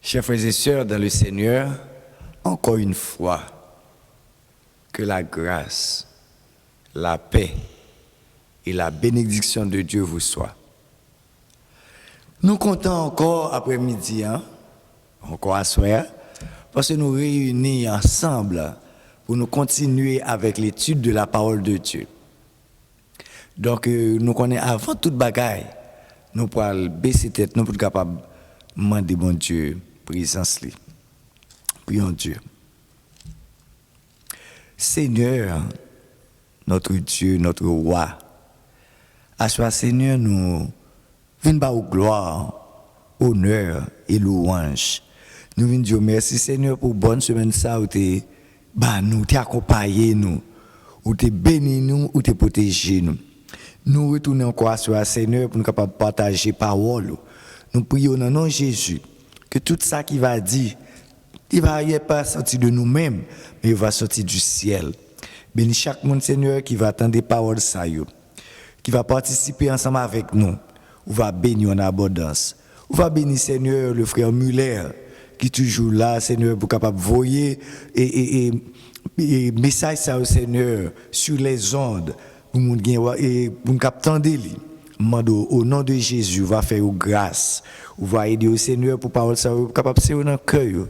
Chers frères et sœurs dans le Seigneur, encore une fois, que la grâce, la paix et la bénédiction de Dieu vous soient. Nous comptons encore après-midi, encore à soir, parce que nous réunis ensemble pour nous continuer avec l'étude de la parole de Dieu. Donc, nous connaissons avant toute bagaille, nous pourrons baisser tête, nous pour être capables de demander bon Dieu, présence. Prions Dieu. Seigneur, notre Dieu, notre roi, à soi, Seigneur, nous venons par gloire, honneur et louange. Nous venons dire merci, Seigneur, pour bonne semaine ça, où tu nous accompagné nous, où tu béni nous, où tu protégé nous. Nous retournons encore à soi, Seigneur, pour nous capables de partager parole. Nous prions dans le nom de Jésus que tout ça qui va dire, il va pas sortir de nous-mêmes, mais il va sortir du ciel. Bénis chaque monde, Seigneur, qui va attendre des paroles ça, qui va participer ensemble avec nous. On va bénir en abondance. On va bénir, Seigneur, le frère Muller, qui est toujours là, Seigneur, pour capable voyer et message ça au Seigneur sur les ondes pour nous capter. Au nom de Jésus, on va faire grâce. On va aider au Seigneur pour parole ça, capable de dans le cœur,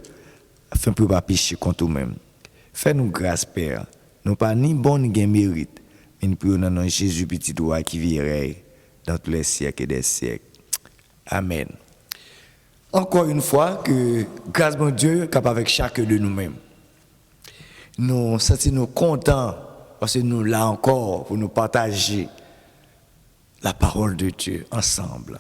afin de ne pas pécher contre nous-mêmes. Fais-nous grâce, Père. Nous pas ni bon ni mérite, mais nous prions dans le nom de Jésus, petit roi qui vivrait dans tous les siècles et des siècles. Amen. Encore une fois, que grâce mon Dieu, capable avec chacun de nous-mêmes. Nous sentons contents parce que nous là encore pour nous partager la parole de Dieu ensemble.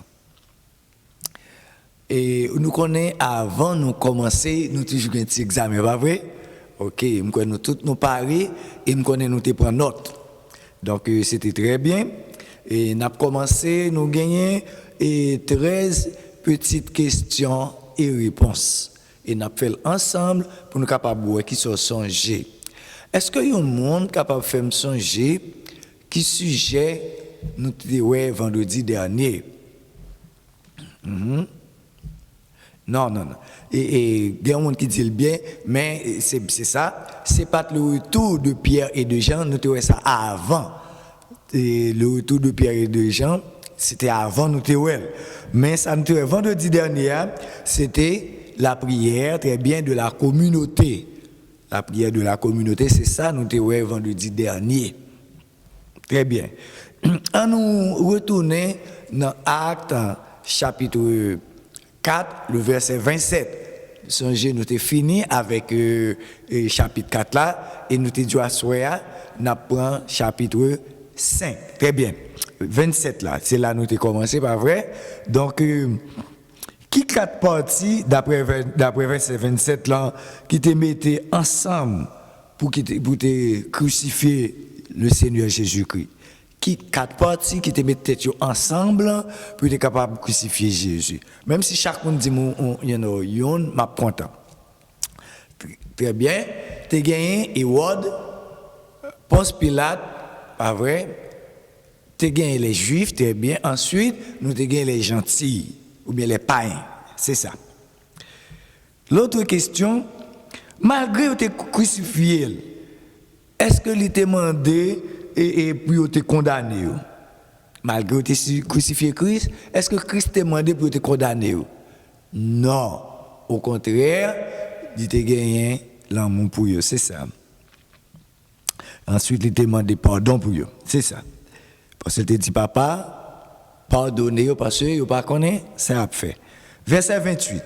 Et nous connaissons avant nous commencer, nous toujours un petit examen, pas vrai? OK, nous connaissons tous nos paris et nous connaissons nous te prendre note. Donc c'était très bien. Et nous avons commencé, nous gagnons 13 petites questions et réponses. Et nous avons fait ensemble pour nous capables de voir qui sont songés. Est-ce qu'il y a un monde capable de faire me songer qui sujet nous avons vendredi dernier? Non. Et il y a un monde qui dit le bien, mais c'est ça. C'est pas le retour de Pierre et de Jean, nous avons ça avant. Et le retour de Pierre et de Jean, c'était avant nous avons. Mais ça nous avons vendredi dernier, c'était la prière, très bien, de la communauté. La prière de la communauté, c'est ça, nous avons vendredi dernier. Très bien. On nous retourner dans Actes, chapitre 4, le verset 27. Songez, nous avons fini avec chapitre 4 là, et nous avons dit à soir, nous prenons chapitre 5. Très bien. 27 là, c'est là que nous avons commencé, pas vrai? Donc, qui quatre parties, d'après verset 27 là, qui te mettaient ensemble pour te crucifier le Seigneur Jésus-Christ? Qui quatre parties qui te mettaient ensemble pour être capable de crucifier Jésus? Même si chacun dit, yon, m'a content. Très bien. Tu as gagné Hérode, Ponce Pilate, pas vrai? Tu as gagné les Juifs, très bien. Ensuite, nous avons gagné les gentils, ou bien les païens. C'est ça. L'autre question, malgré que tu es crucifié, est-ce que il t'a demandé et puis te condamné? Malgré que tu crucifié Christ, est-ce que Christ t'a demandé pour te condamner? Non. Au contraire, il t'a gagné l'amour pour eux. C'est ça. Ensuite, il t'a demandé pardon pour eux. C'est ça. Parce qu'il t'a dit, papa, pardonnez-vous parce que vous ne connaissez pas, ça a fait. Verset 28.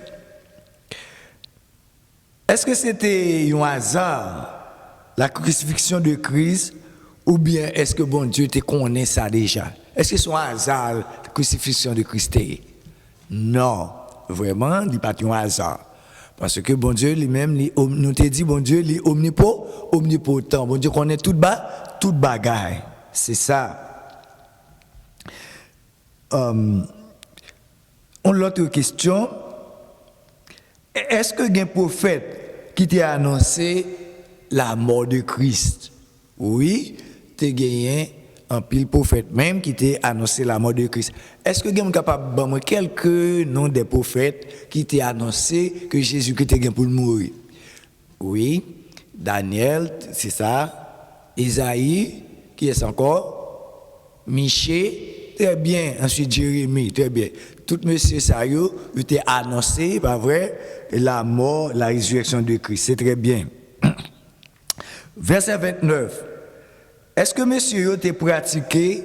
Est-ce que c'était un hasard, la crucifixion de Christ, ou bien est-ce que bon Dieu te connaît ça déjà? Est-ce que c'est un hasard, la crucifixion de Christ? Non, vraiment, il n'est pas un hasard. Parce que bon Dieu lui-même, nous te dit, bon Dieu, il est omnipotent. Bon Dieu connaît toute bagaille. C'est ça. L'autre question, est-ce que il y a un prophète qui t'a annoncé la mort de Christ? Oui, tu as gagné un pile prophète même qui t'a annoncé la mort de Christ. Est-ce que vous êtes capable de donner quelques noms des prophètes qui t'ont annoncé que Jésus-Christ est pour mourir? Oui, Daniel, c'est ça. Isaïe, qui est encore? Michée, très bien. Ensuite, Jérémie, très bien. Tout monsieur ça, il t'a annoncé, pas vrai, la mort, la résurrection de Christ. C'est très bien. Verset 29. Est-ce que monsieur t'a pratiqué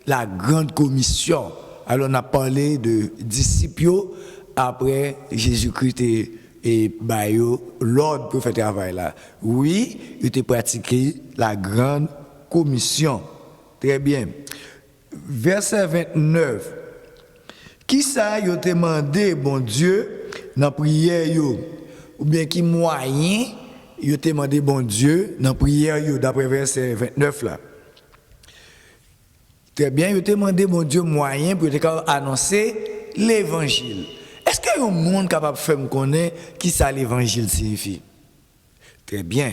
la grande commission? Alors on a parlé de disciples après Jésus-Christ et l'ordre pour faire travail là. Oui, il t'a pratiqué la grande commission. Très bien. Verset 29. Qui ça y a demandé, bon Dieu, dans la prière, ou bien qui moyen y a demandé, bon Dieu, dans la prière, d'après verset 29 là. Très bien, y a demandé, bon Dieu, moyen pour annoncer l'évangile. Est-ce qu'il y a un monde capable de faire me connaître qui ça l'évangile signifie? Très bien.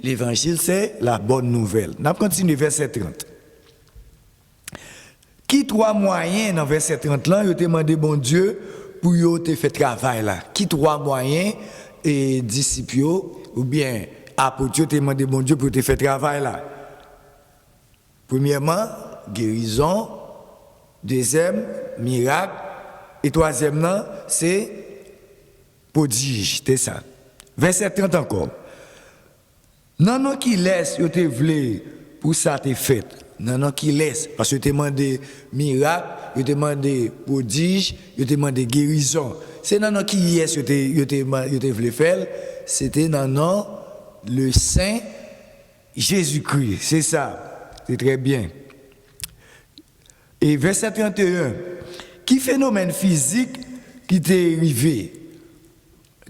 L'évangile, c'est la bonne nouvelle. On continue verset 30. Qui trois moyens dans verset 30 là, il a demandé bon Dieu pour yo te fait travail là. Qui trois moyens et disciples ou bien apôtres te demandé bon Dieu pour te faire travail là. Premièrement, guérison, deuxième, miracle et troisième là, c'est prodige, c'est ça. Verset 30 encore. Non qui laisse yo te vle pour ça te fait. Non qui laisse parce que tu demandé miracle, tu demandé prodige, tu demandé guérison. C'est non qui laisse tu te voulais faire, c'était non le Saint Jésus-Christ. C'est ça. C'est très bien. Et verset 31. Qui phénomène physique qui t'est arrivé?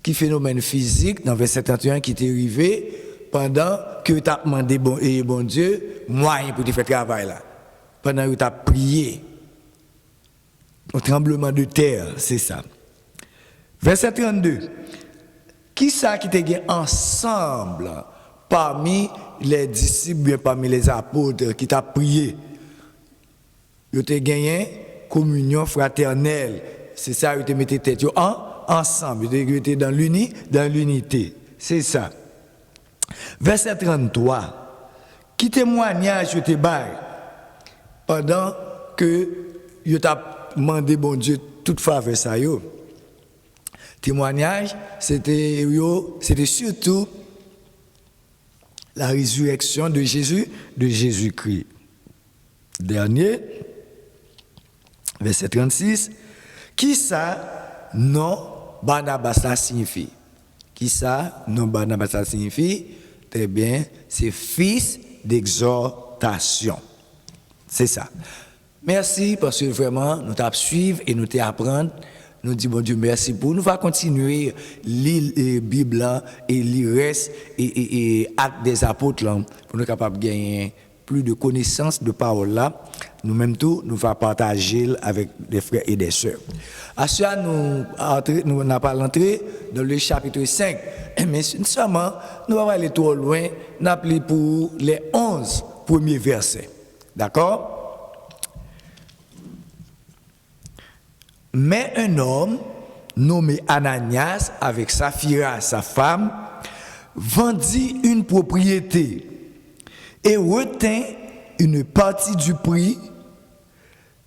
Qui phénomène physique dans verset 31 qui t'est arrivé pendant que tu as demandé bon Dieu moyen pour te faire travail là. Pendant que tu as prié. Au tremblement de terre, c'est ça. Verset 32. Qui ça qui te gagne ensemble parmi les disciples, bien parmi les apôtres qui t'a prié? Ils te gagné communion fraternelle. C'est ça, ils te mettaient tête ensemble. Ils étaient dans l'unité. C'est ça. Verset 33. Qui témoignage je te baille pendant que je t'a demandé bon Dieu toute faveur ça yo. Témoignage c'était surtout la résurrection de Jésus-Christ. Dernier verset 36. Qui ça non Barnabas ça signifie? Qui ça non Barnabas ça signifie? Très bien, c'est fils d'exhortation. C'est ça. Merci parce que vraiment, nous t'avons suivi et nous t'apprendre. Nous disons, bon Dieu, merci pour nous. Nous allons continuer lire la Bible et lire reste et actes des apôtres là, pour nous capables de gagner plus de connaissances de parole là. Nous-mêmes tout, nous allons partager avec des frères et des sœurs. À cela, nous n'avons pas entré dans le chapitre 5. Mais seulement, nous allons aller trop loin, nous allons pour les 11 premiers versets. D'accord? Mais un homme nommé Ananias, avec Saphira, sa femme, vendit une propriété et retint une partie du prix,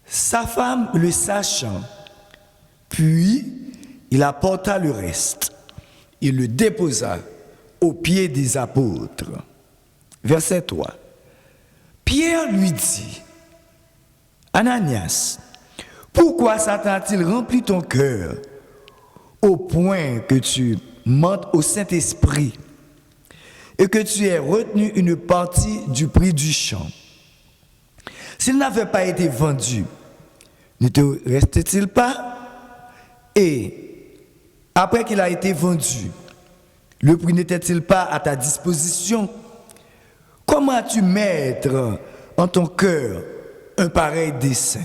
sa femme le sachant. Puis, il apporta le reste. Il le déposa aux pieds des apôtres. Verset 3. Pierre lui dit, Ananias, pourquoi Satan a-t-il rempli ton cœur au point que tu mentes au Saint-Esprit et que tu aies retenu une partie du prix du champ? S'il n'avait pas été vendu, ne te restait-il pas? Et après qu'il a été vendu, le prix n'était-il pas à ta disposition? Comment as-tu mettre en ton cœur un pareil dessein?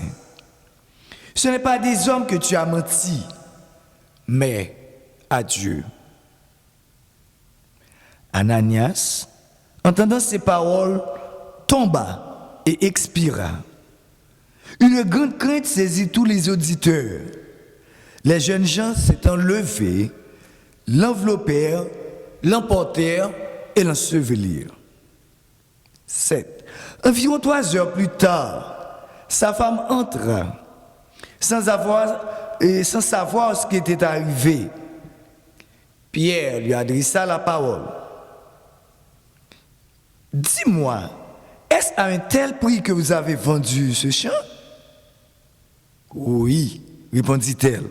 Ce n'est pas des hommes que tu as menti, mais à Dieu. Ananias, entendant ces paroles, tomba et expira. Une grande crainte saisit tous les auditeurs. Les jeunes gens s'étant levés, l'enveloppèrent, l'emportèrent et l'ensevelirent. 7. Environ 3 heures plus tard, sa femme entra, sans savoir ce qui était arrivé. Pierre lui adressa la parole. Dis-moi, est-ce à un tel prix que vous avez vendu ce champ? Oui, répondit-elle.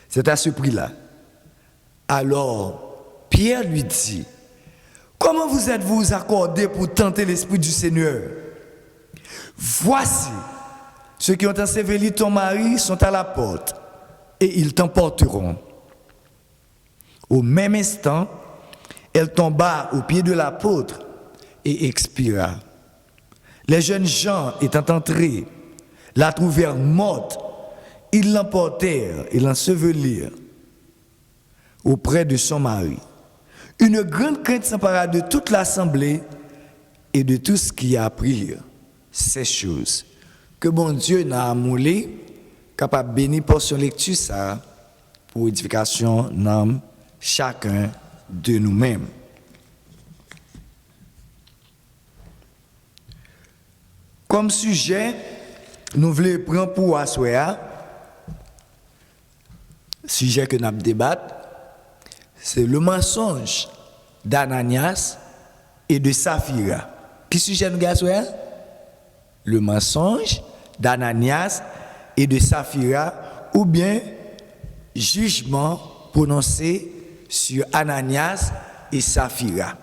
C'est à ce prix-là. Alors, Pierre lui dit, comment vous êtes-vous accordé pour tenter l'Esprit du Seigneur? Voici, ceux qui ont enseveli ton mari sont à la porte, et ils t'emporteront. Au même instant, elle tomba aux pieds de l'apôtre et expira. Les jeunes gens étant entrés, la trouvèrent morte. Ils l'emportèrent et l'ensevelirent auprès de son mari. Une grande crainte s'empara de toute l'assemblée et de tous qui apprirent ces choses. Que bon Dieu n'a amoulé, capable de bénir pour son lecture ça, pour édification d'âme chacun de nous-mêmes. Comme sujet, nous voulons prendre pour asseoir, sujet que nous débattons, c'est le mensonge d'Ananias et de Saphira. Qui sujet nous asseoir? Le mensonge d'Ananias et de Saphira, ou bien jugement prononcé sur Ananias et Saphira.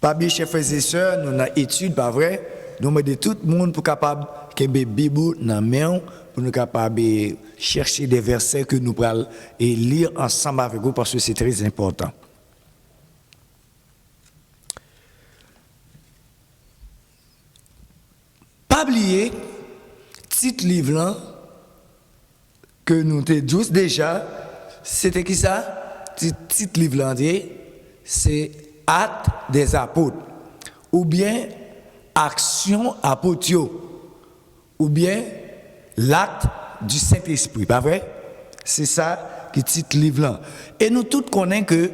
Parmi chers frères et sœurs, nous avons étude, pas vrai? Nous demandons tout le monde pour capable que la Bible dans main pour nous capable chercher des versets que nous pourrons lire ensemble avec vous parce que c'est très important. Pas oublier titre livre là que nous te dit déjà, c'était qui ça? Titre livre là, c'est Actes des apôtres, ou bien Action apôtres, ou bien l'acte du Saint-Esprit, pas vrai? C'est ça qui titre livre là. Et nous tous connaissons que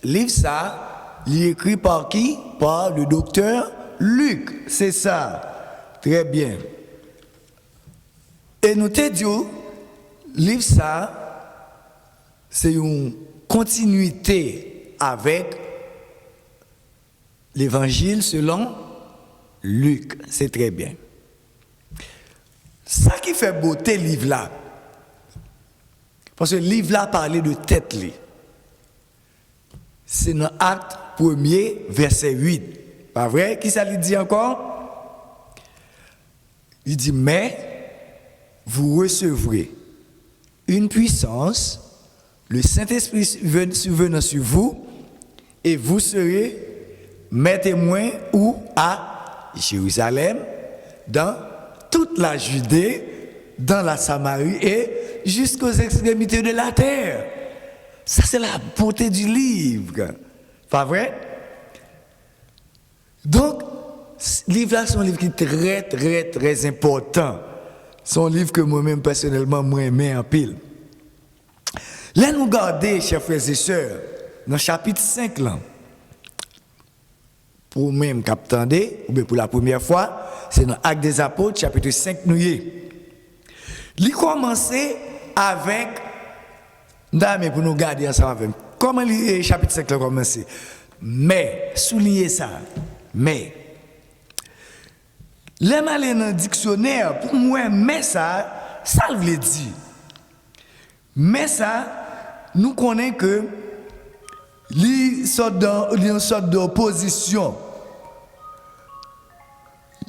livre ça, il est écrit par qui? Par le docteur Luc, c'est ça. Très bien. Et nous te dit, livre ça, c'est une continuité avec l'évangile selon Luc. C'est très bien. Ça qui fait beauté livre là, parce que livre là parlait de tête li. C'est dans Acte 1er, verset 8. Pas vrai? Qui ça lui dit encore? Il dit, mais vous recevrez une puissance, le Saint-Esprit venant sur vous, et vous serez mes témoins ou à Jérusalem, dans toute la Judée, dans la Samarie et jusqu'aux extrémités de la terre. Ça, c'est la beauté du livre. Pas vrai? Donc, ce livre-là, c'est un livre qui est très, très, très important. C'est un livre que moi-même, personnellement, moi, aimé en pile. Là, nous regardons, chers frères et sœurs, dans le chapitre 5, là, pour même qu'attendez, ou bien pour la première fois, c'est dans Actes des Apôtres, chapitre 5, nous y est. Il commençait avec, mais pour nous garder ensemble avec, comment le chapitre 5 a commencé? Mais, soulignez ça, mais, les malins dans le dictionnaire, pour moi, mais ça veut dire. Mais ça, nous connaissons que il y a une sorte d'opposition,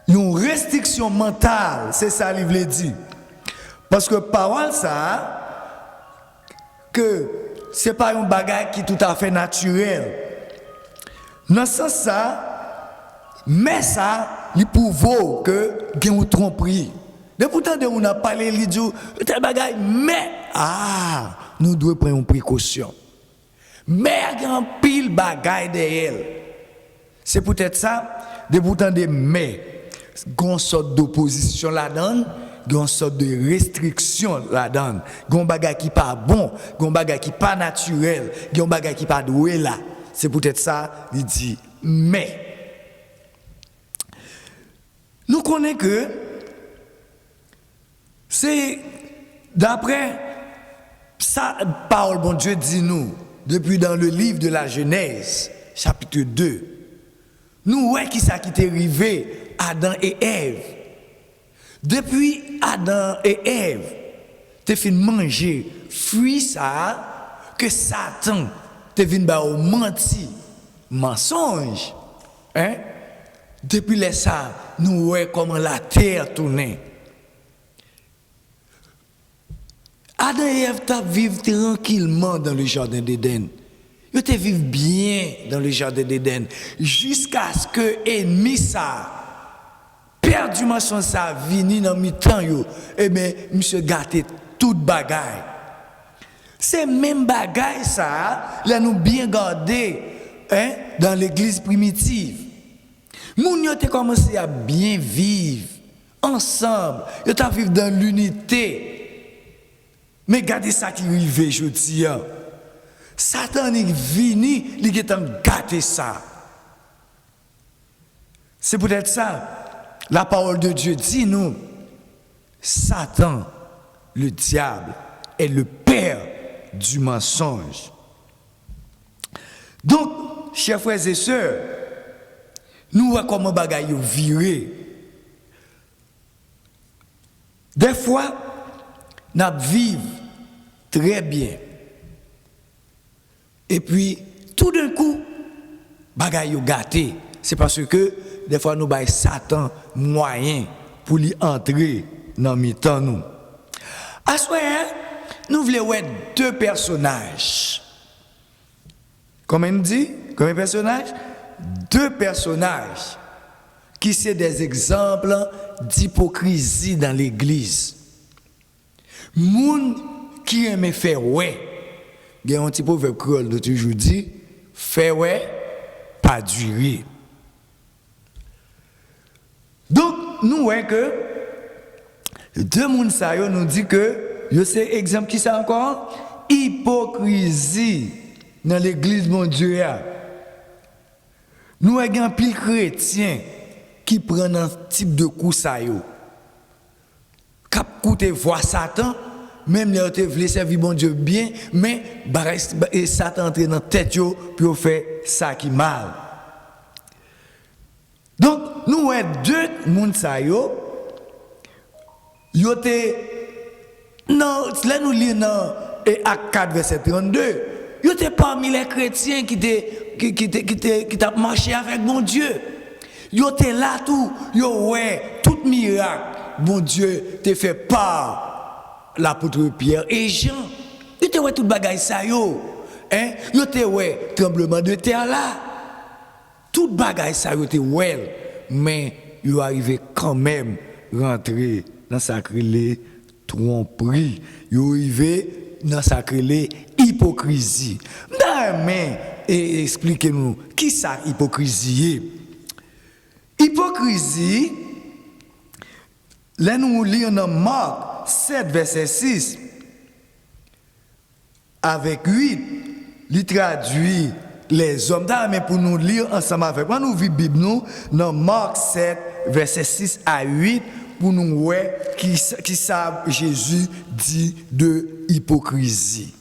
une restriction mentale, c'est ça qu'il veut dire. Parce que parole ça, que ce n'est pas un bagage qui est tout à fait naturel. Dans ce sens ça, mais ça, il prouve que il y a une tromperie. De pourtant, on a parlé, il dit, tel bagage, mais, nous devons prendre une précaution. Mais il y a un pile bagaille derrière. C'est peut-être ça, de pourtant des mais, gon sorte d'opposition là-dedans, gon sorte de restriction là-dedans, gon bagay qui pas bon, gon bagay qui pas naturel, gon bagay qui pas doué là. C'est peut-être ça, il dit mais. Nous connaissons que c'est d'après ça, parole bon Dieu dit nous, depuis dans le livre de la Genèse, chapitre 2, nous voyons qui ça qui t'est arrivé, Adam et Ève. Depuis Adam et Ève, t'es fin manger fruit ça que Satan t'es venu ba au menti, mensonge, hein? Depuis les ça, nous voyons comment la terre tournait. Adam et Ève vivent tranquillement dans le jardin d'Éden. Ils vivent bien dans le jardin d'Éden. Jusqu'à ce que l'ennemi ça, perdument son sa vini dans mi-temps, eh bien, monsieur gâté toute bagaille. C'est même bagaille ça, là nous bien gardé hein, dans l'église primitive. Moun yo te commencé à bien vivre ensemble, yo ta vivre dans l'unité. Mais regardez ça qui arrive aujourd'hui. Satan est venu, il est en gâté ça. C'est peut-être ça. La parole de Dieu dit nous, Satan, le diable, est le père du mensonge. Donc, chers frères et sœurs, nous voyons comment bagaille viré. Des fois, nous vivons très bien. Et puis, tout d'un coup, bagaille gâté. C'est parce que, des fois, nous avons Satan moyen pour lui entrer dans mi-temps nous. À ce moment, nous voulons voir deux personnages. Comment on dit? Combien de personnages? Deux personnages qui sont des exemples d'hypocrisie dans l'église. Moun qui aime faire ouais. Il y a un petit proverbe créole de toujours dit, faire ouais, pas durer. Donc, nous voyons que deux moun sa yo nous dit que, je sais exemple qui ça encore? Hypocrisie dans l'église mon Dieu. Nous avons un pile chrétien qui prend un type de coup ça yo. Cap coûter voir Satan, même les autres veulent servir bon Dieu bien, mais Satan entre dans la tête yo pour faire ça qui mal. Donc nous avons deux moun sa yo non, là nous lisons dans Acte 4 verset 32. Yo étaient parmi les chrétiens qui t'a marché avec mon Dieu. Yo étaient là tout, yo ouais, tout miracle, mon Dieu t'a fait part l'apôtre Pierre et Jean. Yo étaient ouais tout bagaille ça yo. Hein? Yo étaient ouais tremblement de terre là. Tout bagaille ça yo étaient ouais, mais yo arrivé quand même rentrer dans sacré tromperie. Yo arrivé dans sacré hypocrisie. Mais expliquez-nous qui ça hypocrisie. Hypocrisie, là nous lisons dans Marc 7 verset 6 avec 8, il traduit les hommes. Mais pour nous lire ensemble avec moi, nous vivons la Bible nous dans Marc 7 verset 6 à 8 pour nous voir qui ça Jésus dit de hypocrisie.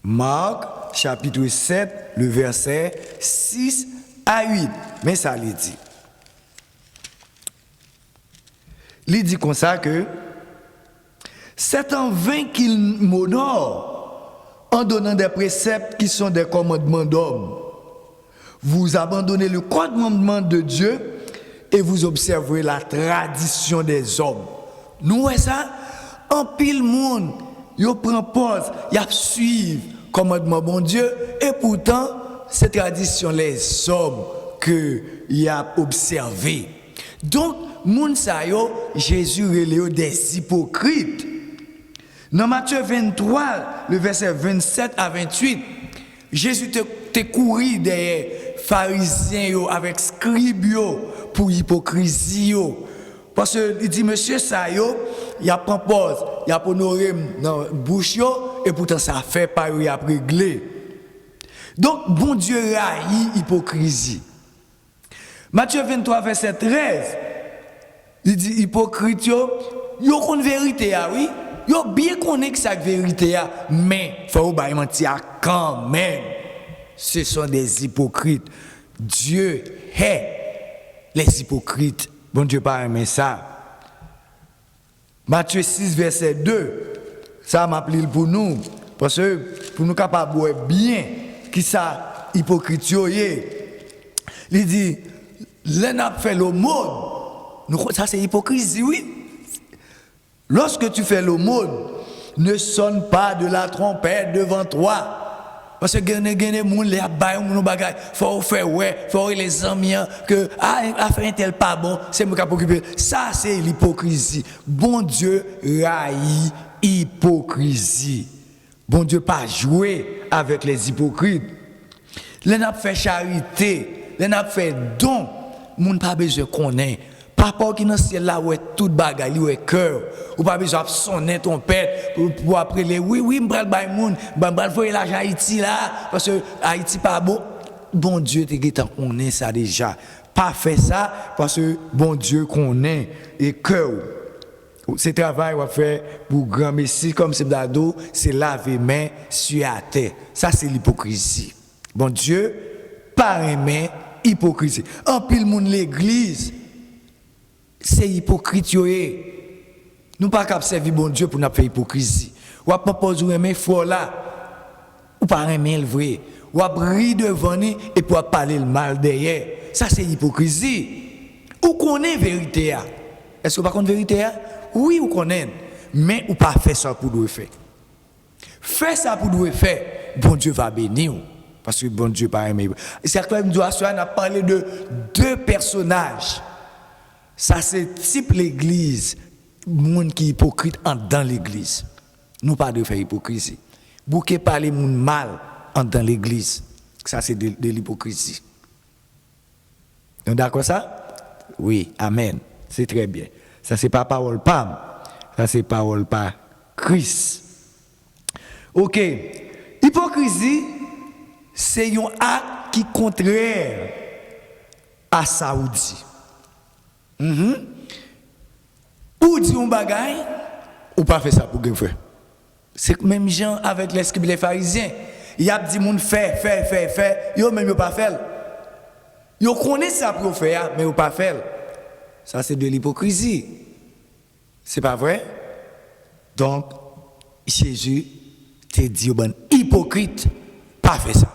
Marc chapitre 7, le verset 6 à 8. Mais ça il dit. Il dit comme ça que c'est en vain qu'il m'honore en donnant des préceptes qui sont des commandements d'hommes. Vous abandonnez le commandement de Dieu et vous observez la tradition des hommes. Nous voyons ça, en pile monde, ils prennent pause, ils suivent le commandement bon Dieu et pourtant, c'est tradition les hommes que il a observé. Donc, moun sa yo, Jésus relève des hypocrites. Dans Matthieu 23, le verset 27 à 28, Jésus te couru derrière pharisiens yo, avec scribes yo, pour hypocrisie yo. Parce qu'il dit, monsieur ça yo, il a pris pause, il a honoré dans bouche yo, et pourtant ça fait pas il a réglé. Donc, bon Dieu haït hypocrisie. Matthieu 23, verset 13, il dit, hypocrite yo connaît vérité, oui. Yo bien connaît que ça vérité, mais faut pas mentir quand même. Ce sont des hypocrites. Dieu hait les hypocrites. Bon Dieu pas aimé ça. Matthieu 6, verset 2, ça m'appelle pour nous, parce que pour nous capables de bien qui ça hypocrite yo yé. Il dit, l'un a fait l'aumône. Ça c'est hypocrisie, oui. Lorsque tu fais l'aumône, ne sonne pas de la trompette devant toi. Parce que gagner moun les bail moun bagay, faut faire ouais, faut les amis que affaire un tel pas bon, c'est moi qui occuper. Ça c'est l'hypocrisie. Bon Dieu haït hypocrisie. Bon Dieu pas jouer avec les hypocrites. Les n'a fait charité, les n'a fait don, moun pas besoin connaître. Papa qui dans ciel là ouais tout bagaille ouais cœur ou pas besoin de sonner ton père pour après les oui m'bral bay moun m'bral voyer l'argent Haïti là parce que Haïti pas bon Dieu te connaît ça déjà pas fait ça parce que bon Dieu connaît et cœur c'est travail on fait pour grand messie comme c'est d'ado c'est laver main sur la terre ça c'est l'hypocrisie bon Dieu pas aimer hypocrisie en pile moun l'église c'est hypocrite yoé. Nous pas capable servir bon Dieu pour nous faire hypocrisie. Ou pas proposer aimer fort là. Ou pas aimer le vrai. Ou pas rire devant nous et pour parler le mal derrière. Ça c'est hypocrisie. Ou connaît vérité a. Est-ce que vous pas connaît vérité a? Oui, ou connaît. Mais ou pas faire ça pour nous faire. Faire ça pour nous faire, bon Dieu va bénir. Parce que bon Dieu pas aimer. C'est que nous a parlé de deux personnages. Ça c'est type l'église, monde qui est hypocrite dans l'église. Nous pas de faire hypocrisie. Bouquet parler monde mal dans l'église. Ça c'est de l'hypocrisie. On est d'accord ça? Oui, amen. C'est très bien. Ça c'est pas parole Pam. Ça c'est parole par Christ. OK. Hypocrisie c'est un acte qui est contraire à Saoudi. Ou dit un bagay, ou pas fait ça pour gagner frère. C'est même gens avec les scribes les pharisiens. Il y a dit moun fait, yo même yo pas fait. Yo connaît ça pour faire mais yo pas fait. Ça c'est de l'hypocrisie. C'est pas vrai? Donc Jésus te dit bon hypocrite, pas fait ça.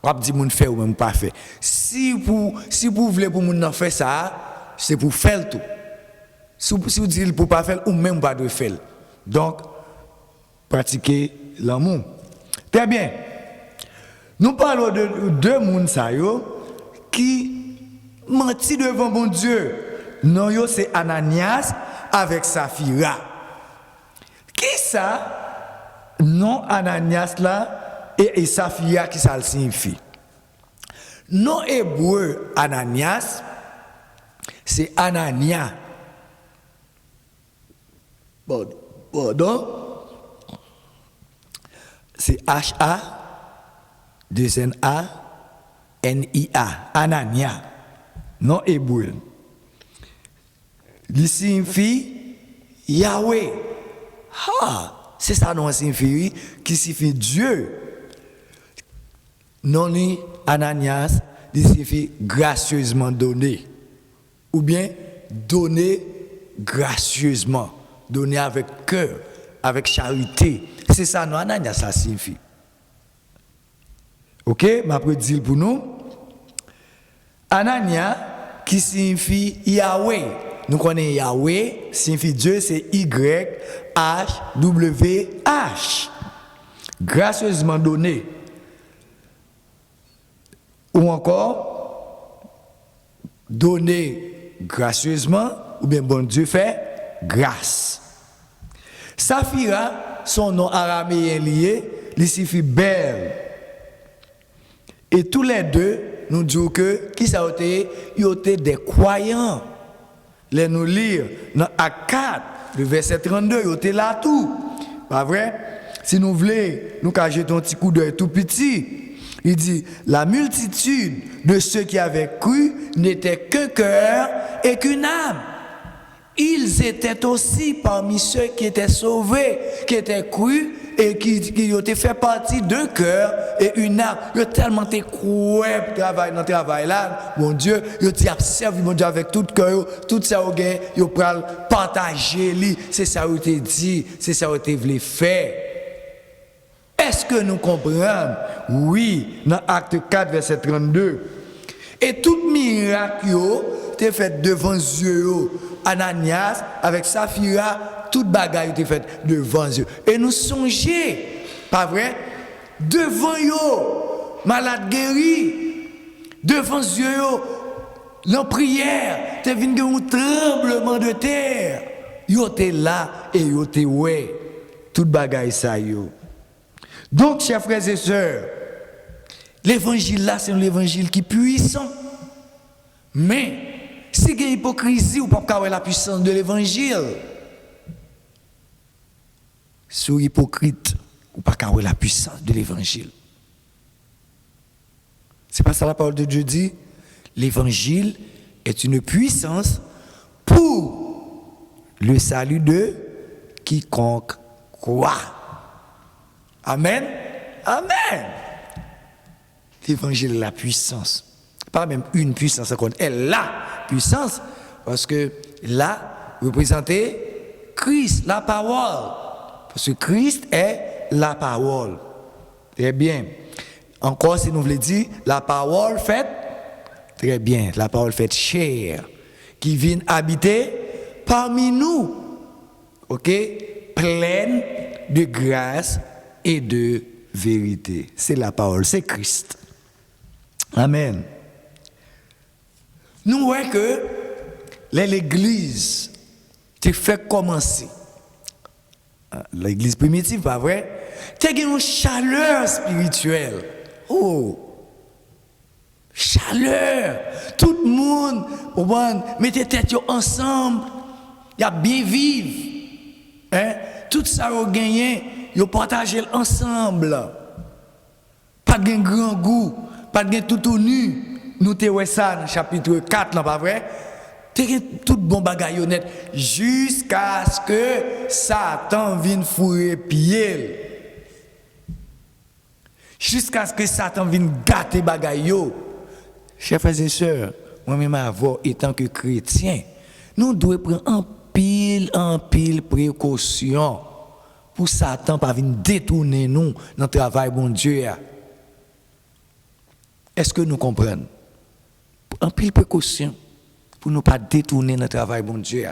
Ou dit moun fait ou même pas fait. Si vous voulez pour moun faire ça, c'est pour faire tout. Si vous dites pour pas faire, ou même pas de faire. Donc, pratiquer l'amour. Très bien. Nous parlons de deux personnes qui mentent devant bon Dieu. Non, c'est Ananias avec Saphira. Qui ça? Non, Ananias là et Saphira, qui ça le signifie? Non hébreu Ananias, c'est Anania. Pardon. C'est H-A, 2-N-A, N-I-A. Anania. Non hébreu. Il signifie Yahweh. C'est ça non signifie qui signifie Dieu. Non ni Ananias, il signifie gracieusement donné. Ou bien donner gracieusement, donner avec cœur, avec charité. C'est ça, non, Ananias, ça signifie. Ok, ma dire pour nous. Anania, qui signifie Yahweh. Nous connaissons Yahweh, signifie Dieu, c'est Y-H-W-H. Gracieusement donné. Ou encore, donner gracieusement, ou bien bon Dieu fait grâce. Saphira, son nom araméen lié, il signifie belle. Et tous les deux nous dit que qui ça a été? Ils étaient des croyants. Les nous lire dans Acte 4, le verset 32, ils étaient là tout. Pas vrai? Si nous voulons, nous jeter un petit coup d'œil tout petit. Il dit, la multitude de ceux qui avaient cru n'était qu'un cœur et qu'une âme. Ils étaient aussi parmi ceux qui étaient sauvés, qui étaient crus et qui étaient fait partie d'un cœur et une âme. Ils ont tellement été cruels dans le travail là, mon Dieu, ils ont servi mon Dieu avec tout cœur, tout ça au gain, ils ont partagé, c'est ça qui a été dit, c'est ça qui a été voulu faire. Est-ce que nous comprenons? Oui, dans Acte 4, verset 32. Et tout miracle était fait devant yeux. Ananias, avec Saphira, toute bagaille était faite devant eux. Et nous songeons, pas vrai? Devant eux, malade guéri, devant eux, la prière, t'es venu un tremblement de terre. Yo était là et yo était ouais. Toute bagaille ça yo. Donc, chers frères et sœurs, l'évangile là, c'est un évangile qui est puissant. Mais, si il y a hypocrisie, ou pas avoir la puissance de l'évangile. Sous hypocrite, ou pas avoir la puissance de l'évangile. C'est pas ça la parole de Dieu dit. L'évangile est une puissance pour le salut de quiconque croit. Amen. Amen. L'évangile est la puissance. Pas même une puissance, elle est la puissance, parce que là, représentez Christ, la parole. Parce que Christ est la parole. Très bien. Encore, si nous voulons dire, la parole faite, très bien, la parole faite chair, qui vient habiter parmi nous. Ok? Pleine de grâce et de vérité. C'est la parole, c'est Christ. Amen. Nous voyons que l'église te fait commencer. L'église primitive, pas vrai? Tu as une chaleur spirituelle. Oh! Chaleur! Tout le monde, mettez tête ensemble. Il y a bien vivre. Hein? Tout ça, vous gagnez, vous partagez ensemble. Pas de grand goût, pas de tout au nu. Nous te voyons ça dans chapitre 4, là, pas vrai? Tout bon bagaille honnête, jusqu'à ce que Satan vienne fourrer pied. Jusqu'à ce que Satan vienne gâter bagaille yo. Chers frères et sœurs, moi-même avant, étant que chrétien, nous devons prendre en pile précaution pour Satan pas venir détourner nous dans le travail bon Dieu. Est-ce que nous comprenons? En pile précaution pour ne pas détourner notre travail bon Dieu.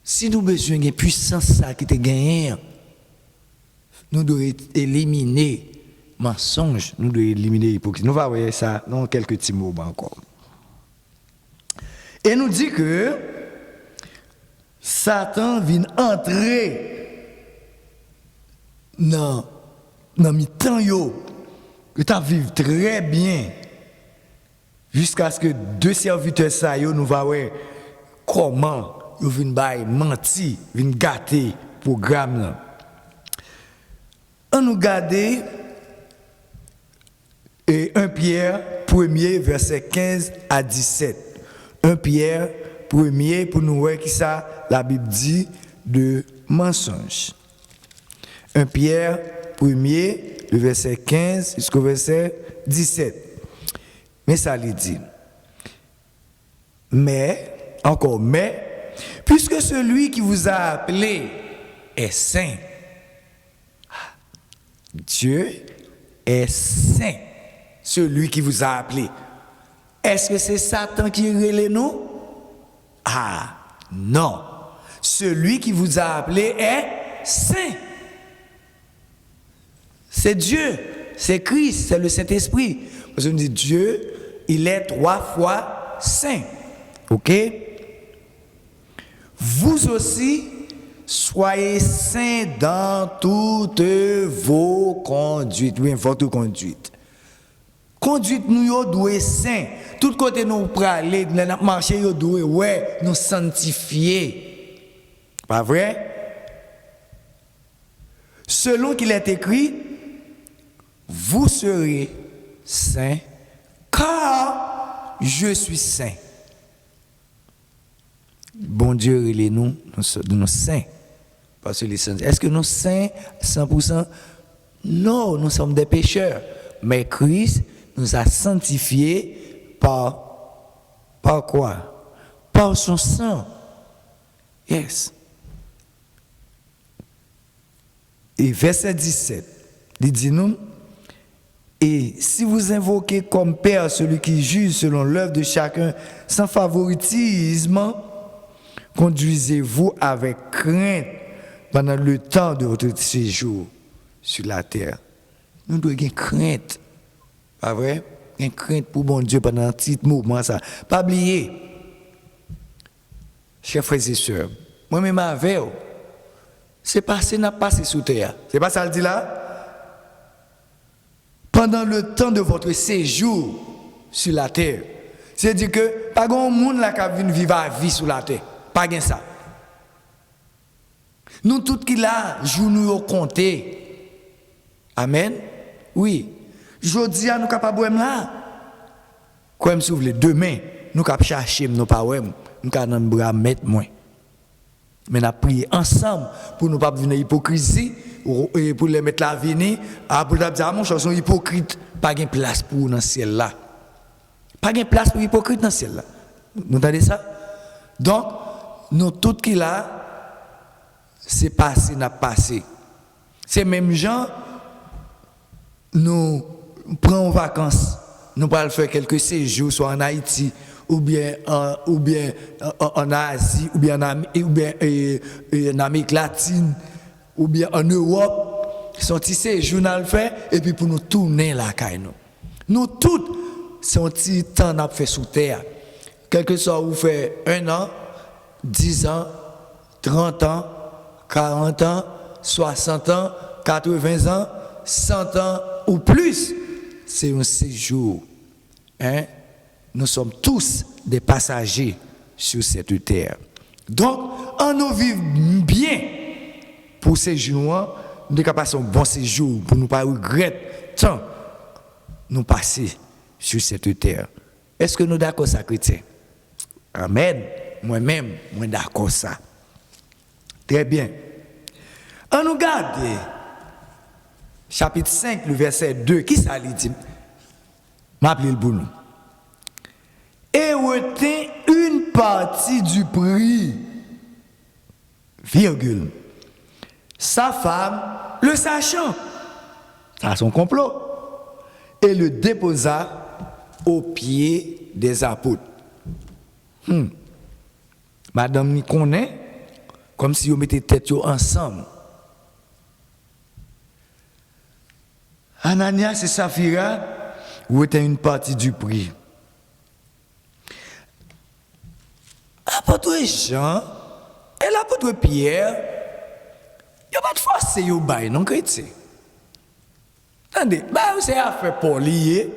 Si nous avons besoin d'une puissance qui te gagne, nous devons éliminer mensonge, nous devons éliminer l'hypocrisie. Nous allons voir ça dans quelques petits mots encore. Et nous dit que Satan vient entrer dans le temps que tu vivre très bien. Jusqu'à ce que deux serviteurs ça nous va voir comment ils viennent mentir, viennent gâter programme là. On nous garder 1 Pierre 1er verset 15 à 17. 1 Pierre 1er pour nous voir qui ça la Bible dit de mensonge. 1 Pierre 1er le verset 15 jusqu'au verset 17. Mais ça lui dit, mais, puisque celui qui vous a appelé est saint, Dieu est saint, celui qui vous a appelé. Est-ce que c'est Satan qui relève nous? Ah, non. Celui qui vous a appelé est saint. C'est Dieu, c'est Christ, c'est le Saint-Esprit. Parce qu'on dit Dieu, il est 3 fois saint. Ok? Vous aussi, soyez saints dans toutes vos conduites. Oui, votre conduite. Conduite nous doit saint. Tout côté nous praler, nous marcher yo doit ouais, nous sanctifier. Pas vrai? Selon qu'il est écrit, vous serez saints car je suis saint. Bon Dieu, il est nous saints. Parce que les saints, est-ce que nous saints 100%? Non, nous sommes des pécheurs. Mais Christ nous a sanctifiés par quoi? Par son sang. Yes. Et verset 17, il dit nous, et si vous invoquez comme Père celui qui juge selon l'œuvre de chacun sans favoritisme, conduisez-vous avec crainte pendant le temps de votre séjour sur la terre. Nous devons avoir crainte. Pas vrai? Une crainte pour bon Dieu pendant un petit mouvement. Ça. Pas oublier, chers frères et sœurs, moi-même avec vous, c'est passé, n'a passé sous terre. C'est pas ça le dit là? Pendant le temps de votre séjour sur la terre. C'est-à-dire que pas grand monde là qui vient vivre la vie sur la terre. Pas gain ça. Nous tous qui là, jour nous compter. Amen. Oui. Jodi a nous capable là. Comme si vous voulez demain, nous capable chercher nos parents, nous capable bras mettre moins. Mais nous prier ensemble pour ne pas venir hypocrisie et pour les mettre la venir pour dire mon cher sont hypocrites, pas de place pour dans ciel là. Pas de place pour hypocrite dans ciel là. Vous entendez ça? Donc nous tout qui là c'est passé n'a passé. C'est même gens nous prenons vacances, nous allons faire quelques séjours soit en Haïti ou bien en Asie ou bien en Amérique latine ou bien en Europe, sont petits séjours nous fait et puis pour nous tourner la caille nous tous c'est un petit temps n'a fait sous terre. Quel que soit vous fait 1 an, 10 ans, 30 ans, 40 ans, 60 ans, 80 ans, 100 ans ou plus, c'est un séjour. Hein? Nous sommes tous des passagers sur cette terre. Donc, en nous vivre bien pour ces jours, nous devons passer un bon séjour pour ne pas regretter tant nous passer sur cette terre. Est-ce que nous sommes d'accord ça, chrétien? Amen. Moi-même, je suis d'accord ça. Très bien. On nous garde chapitre 5, le verset 2. Qui ça dit? M'appelez le boulot. Et retint une partie du prix, virgule. Sa femme, le sachant, ça a son complot, et le déposa aux pieds des apôtres. Madame n'y connaît, comme si vous mettez tête ensemble. Ananias et Saphira retint une partie du prix. L'apôtre Jean et l'apôtre Pierre, il n'y a pas de force, ils baillent, non chrétien. Attendez, c'est affaire pour lier.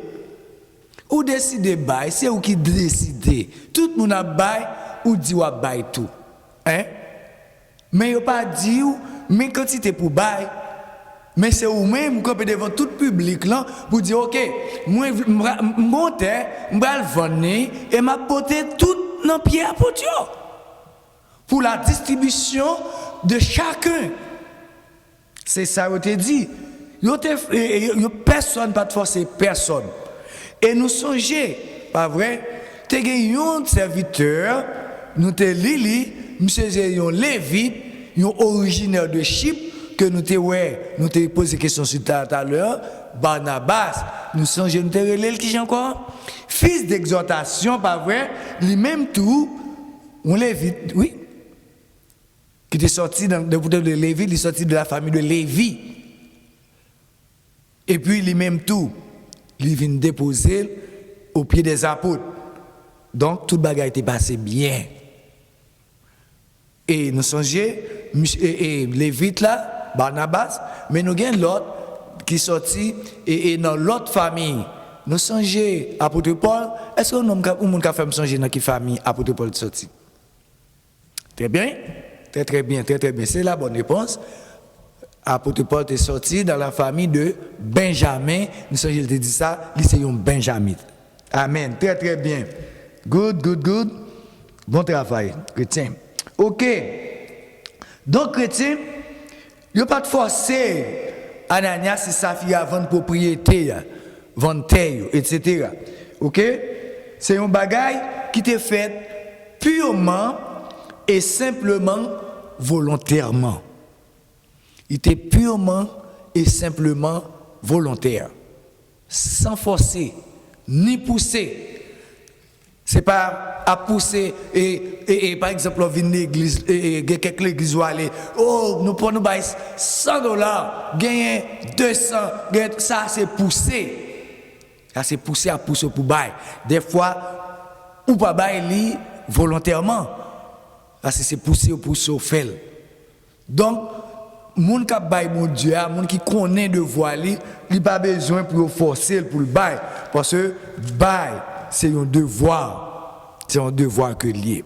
Ou décider bail, c'est ou qui décide. Tout le monde a bail ou dit ou bail tout. Hein? Mais il a pas dit ou mais quantité pour bail. Mais c'est ou même qu'on peut devant tout le public là pour dire OK, moi monter, m'bral vendre et m'a porter tout dans pied à porte pour la distribution de chacun. C'est ça que je te dit. Personne pas de forcer personne. Et nous songeons, pas vrai, tu as un serviteur, nous te Lili, monsieur un Lévite, un originaire de Chypre, que nous te posé question sur tout à l'heure, Barnabas, nous songeons, nous te relève qui encore? Fils d'exhortation, pas vrai, lui-même tout, un Lévite, oui, qui est sorti de Lévite, il est sorti de la famille de Lévi. Et puis lui-même tout. Il vient déposer au pied des apôtres. Donc, toute bagaille était passé bien. Et nous songeons, et Lévite là, Barnabas, mais nous avons l'autre qui sorti et dans l'autre famille nous songer apôtre Paul, est-ce que nous avons fait songer dans quelle famille apôtre Paul sorti? Très bien, très bien. C'est la bonne réponse. Apôtre Paul est sorti dans la famille de Benjamin. Nous sommes dit ça, c'est un Benjamin. Amen. Très bien. Good. Bon travail, chrétien. OK. Donc, chrétien, il n'y a pas de forcer Ananias et Saphira à vendre propriété, vendre terre, etc. OK? C'est un bagage qui t'est fait purement et simplement volontairement. Il était purement et simplement volontaire, sans forcer, ni pousser. C'est pas à pousser et par exemple, on vient de l'église, et quelques églises où aller, oh, nous prenons $100, gagner 200, ça c'est pousser. Ça c'est pousser à pousser pour bailler. Des fois, ou pas bailler volontairement. Parce que c'est pousser au faire. Donc, moun qui baille mon Dieu, moun qui connaît de voix li, il pas besoin pour forcer pour le bail parce que bail c'est un devoir. C'est un devoir que lié.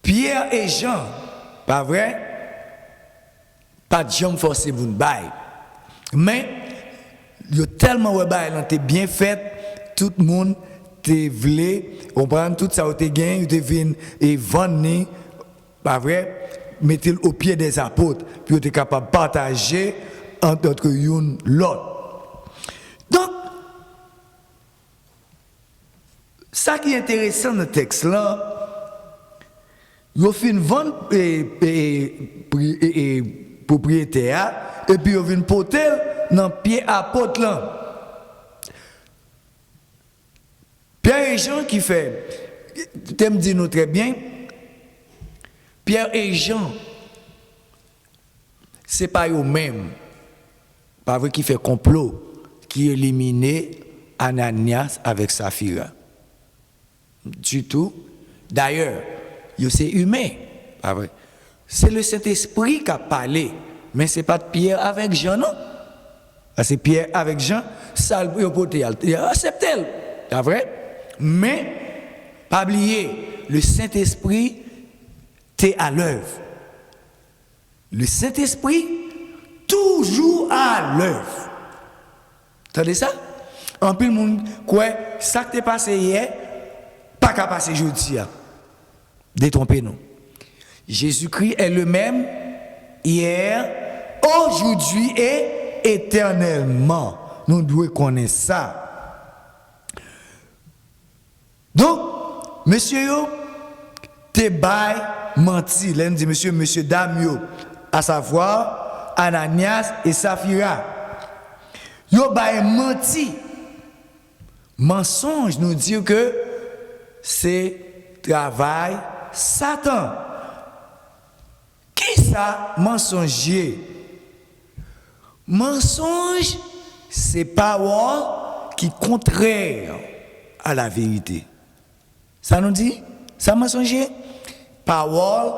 Pierre et Jean, pas vrai? Pas de Jean forcer pour le bail. Mais il y a tellement de bail là bien fait, tout le monde te voulait, on prend tout ça te gain, te vinn et vendre, pas vrai? Mettez au pied des apôtres, puis vous êtes capable de partager entre une l'autre. Donc, ça qui est intéressant dans le texte là, vous fin vendre propriétaire et puis vous fin porter dans le pied apôtre là. Pierre et Jean qui fait, tu me dis nous très bien. Pierre et Jean, ce n'est pas eux-mêmes, pas vrai qui fait complot, qui élimine Ananias avec Saphira. Du tout. D'ailleurs, c'est humain, pas vrai. C'est le Saint-Esprit qui a parlé, mais ce n'est pas Pierre avec Jean, non. C'est Pierre avec Jean, ça il a accepté, pas vrai. Mais, pas oublier, le Saint-Esprit t'es à l'œuvre. Le Saint-Esprit, toujours à l'œuvre. Entendez ça? En plus, le monde, quoi, ça qui t'est passé hier, pas qu'à passer jeudi. Détrompez-nous. Jésus-Christ est le même hier, aujourd'hui et éternellement. Nous devons connaître ça. Donc, monsieur, t'es bail menti, l'un dit monsieur Damio, à savoir Ananias et Saphira. Yo bail menti. Mensonge nous dit que c'est travail Satan. Qui ça mensonger? Mensonge, c'est parole qui contraire à la vérité. Ça nous dit? Ça mensonger? Parole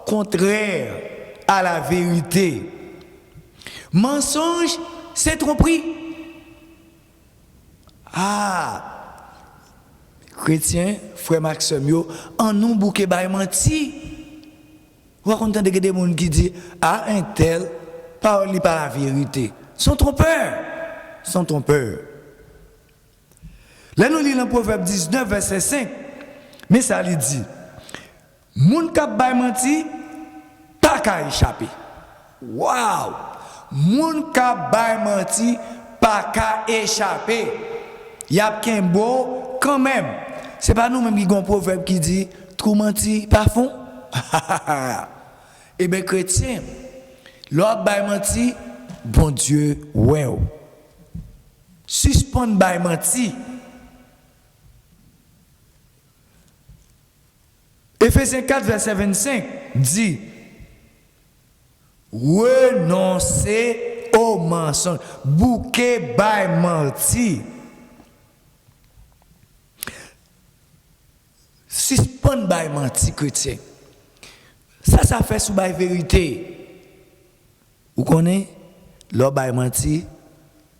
contraire à la vérité. Mensonge, c'est tromperie. Ah, chrétien, frère Maxime, en nous bouquet by menti. Vous entendez des gens qui disent, ah, un tel, parle pas la vérité. Sont trompeurs. Là, nous lisons le Proverbe 19, verset 5. Mais ça lui dit, moun k'ap bay menti, pas qu'à échapper. Waouh! Moun k'ap bay menti, pas qu'à échapper. Y'a qu'un beau quand même. C'est pas nous même qui avons un proverbe qui dit, trop menti, pas fond. Eh bien, chrétien, l'autre bay menti, bon Dieu, ouais. Suspend bay menti. Ephésiens 4, verset 25 dit renoncez au mensonge, bouquet by menti. Suspend by menti chrétien. Ça fait sous by vérité. Vous connaissez? L'homme by menti,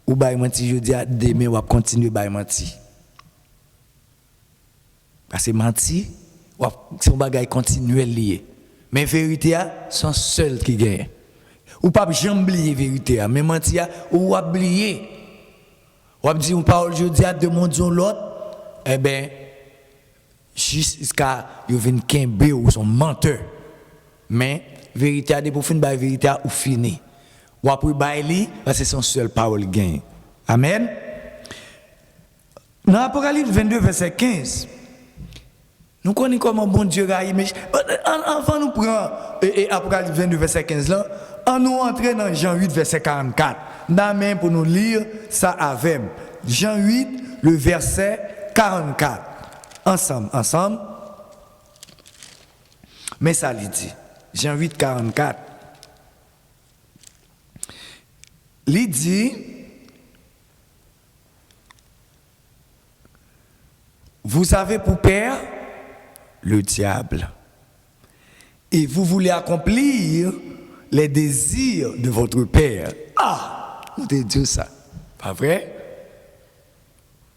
ou bay menti je dis demain ou continuer bay menti. Parce que menti c'est un bagage continuel lié. Mais vérité sont seuls qui gagnent. Ou pas jamais oublier vérité mais menti ou oublier. Ou dire une parole je dis de mon Dieu l'autre eh ben jusqu'à yo vinn kembe ou son menteur. Mais vérité a des pour fin ba vérité ou fini. Ou après ba li parce que son seule parole gagne. Amen. Dans Apocalypse 22 verset 15 nous connaissons comment bon Dieu raille mais avant nous prend Apocalypse 22 verset 15 là, on nous entrer dans Jean 8 verset 44. Dans même pour nous lire ça avec Jean 8 le verset 44. Ensemble. Mais ça lui dit Jean 8 44. Il dit vous avez pour père le diable. Et vous voulez accomplir les désirs de votre père. Ah, nous te dit ça. Pas vrai?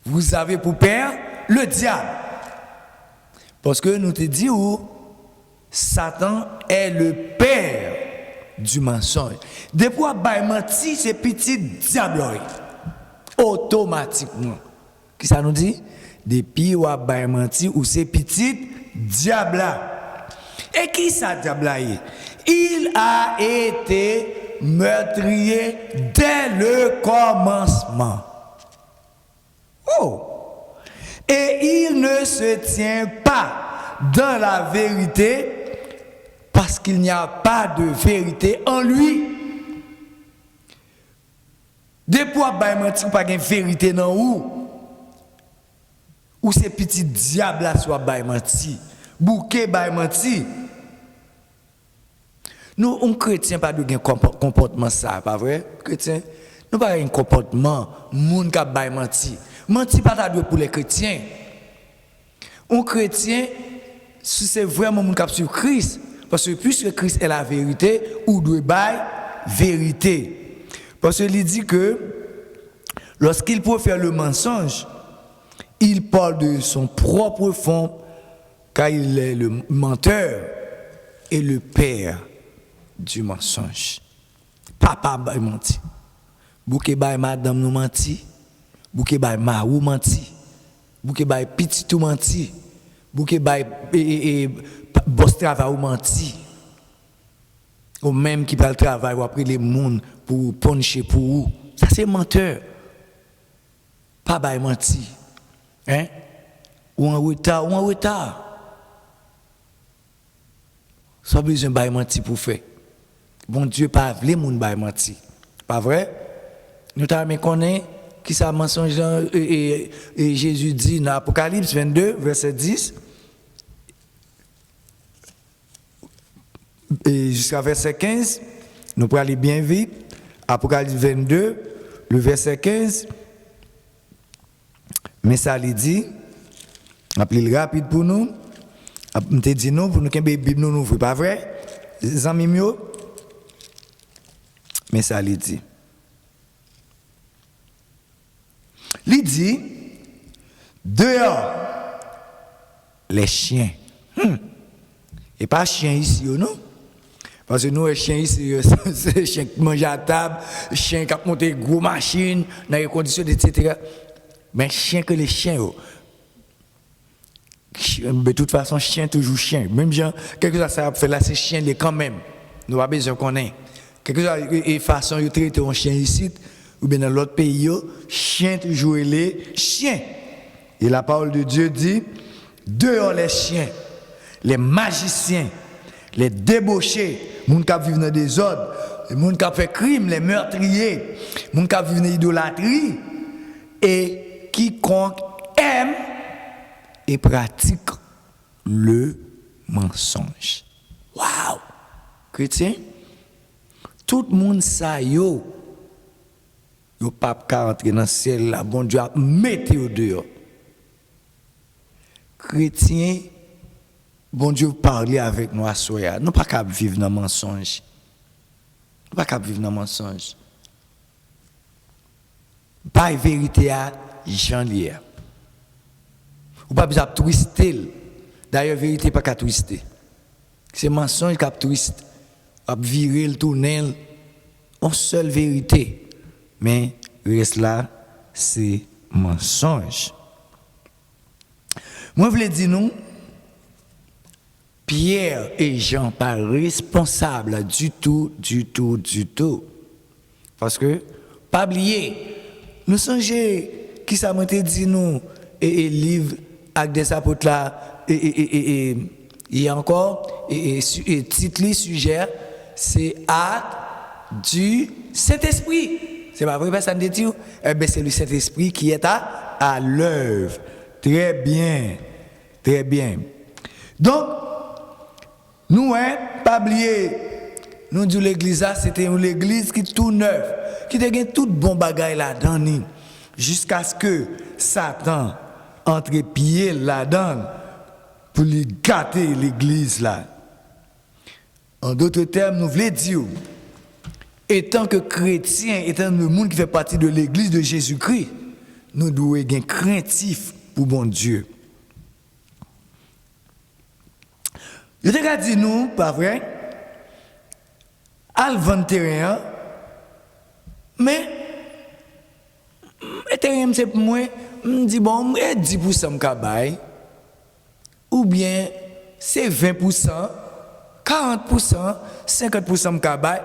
Vous avez pour père le diable. Parce que nous te dit où Satan est le père du mensonge. Depuis qu'il menti, c'est petit diable. Automatiquement. Qui ça nous dit? Depuis qu'il menti, ou c'est petit diable là. Et qui ça diable là? Il a été meurtrier dès le commencement. Oh! Et il ne se tient pas dans la vérité parce qu'il n'y a pas de vérité en lui. Depuis qu'il menti, pas de vérité dans ou ces petits diables là soit menti. Bouquet menti. Nous, on chrétien pas de comportement ça, pas vrai? Chrétien, nous pas un comportement moun ka bay menti. Menti pas pour les chrétiens. Un chrétien, si c'est vraiment moun ka sur Christ, parce que puisque Christ est la vérité, ou doit bay vérité. Parce qu'il dit que lorsqu'il profère le mensonge, il parle de son propre fond, car il est le menteur et le père du mensonge. Papa bay menti. Bouke bay madame nous menti. Bouke bay ma ou menti. Bouke bay petit ou menti. Bouke bay boss travail ou menti. Ou même qui parle travail ou après les monde pour puncher pour ou. Ça c'est menteur. Pas bay menti. Hein? Ou en retard. Sans besoin de menti pour faire. Bon Dieu pas vle moun bay menti. Pas vrai? Nous t'avons connaît qui ça mensonge et Jésus dit dans Apocalypse 22 verset 10 et jusqu'à verset 15, nous pourrons aller bien vite. Apocalypse 22 le verset 15. Mais ça lui dit, appelez rapide pour nous. On te dit nous pour nous que Bible nous ouvre, pas vrai? Les amis mieux. Mais ça lui dit. Il dit dehors les chiens. Et pas chien ici, non? Parce que nous, les chiens ici, c'est les chiens qui mangent à table, les chiens qui montent des grosses machines, dans les conditions, etc. Mais chien que les chiens. De toute façon, chien toujours chien. Même gens, quelque chose ça fait là, c'est chien les quand même. Nous avons besoin qu'on ait. Quelque chose de façon de traiter un chien ici, ou bien dans l'autre pays, chien toujours les chiens. Et la parole de Dieu dit, dehors les chiens, les magiciens, les débauchés, les gens qui vivent dans des ordres, les gens qui fait crime, les meurtriers, les gens qui vivent dans l'idolâtrie, et quiconque aime et pratique le mensonge. Waouh! Chrétien, tout le monde ça yo pas qu'à entrer dans le ciel là, bon Dieu a mettre au dehors. Chrétien, bon Dieu parler avec nous à soya. Nous pas qu'à vivre dans le mensonge. Nous pas qu'à vivre dans le mensonge. Pas vérité à Jean Lier. Ou pas besoin de twister. D'ailleurs, vérité pas qu'à twister. C'est mensonge qui a twist, a viré le tourner. En seule vérité. Mais reste là, c'est mensonge. Moi, je voulais dire nous, Pierre et Jean pas responsables du tout. Parce que, pas oublier, nous songeons qui ça m'a dit nous, et livre avec des apôtres là, et encore, et titre sujet, c'est acte du Saint-Esprit. C'est pas vrai, personne ne dit, eh bien, c'est le Saint-Esprit qui est à l'œuvre. Très bien. Donc, nous, pas oublier, nous disons l'église, c'était une église qui est tout neuve, qui a tout bon bagage là-dedans, jusqu'à ce que Satan entre pieds là-dedans pour lui gâter l'église là. En d'autres termes, nous voulons dire, étant que chrétiens, étant le monde qui fait partie de l'église de Jésus-Christ, nous devons être craintifs pour bon Dieu. Je te dis nous, pas vrai, à le terrain, mais le terrain, c'est pour moi, je me dis, bon, 10% de ou bien c'est 20%, 40%, 50% de cabaye.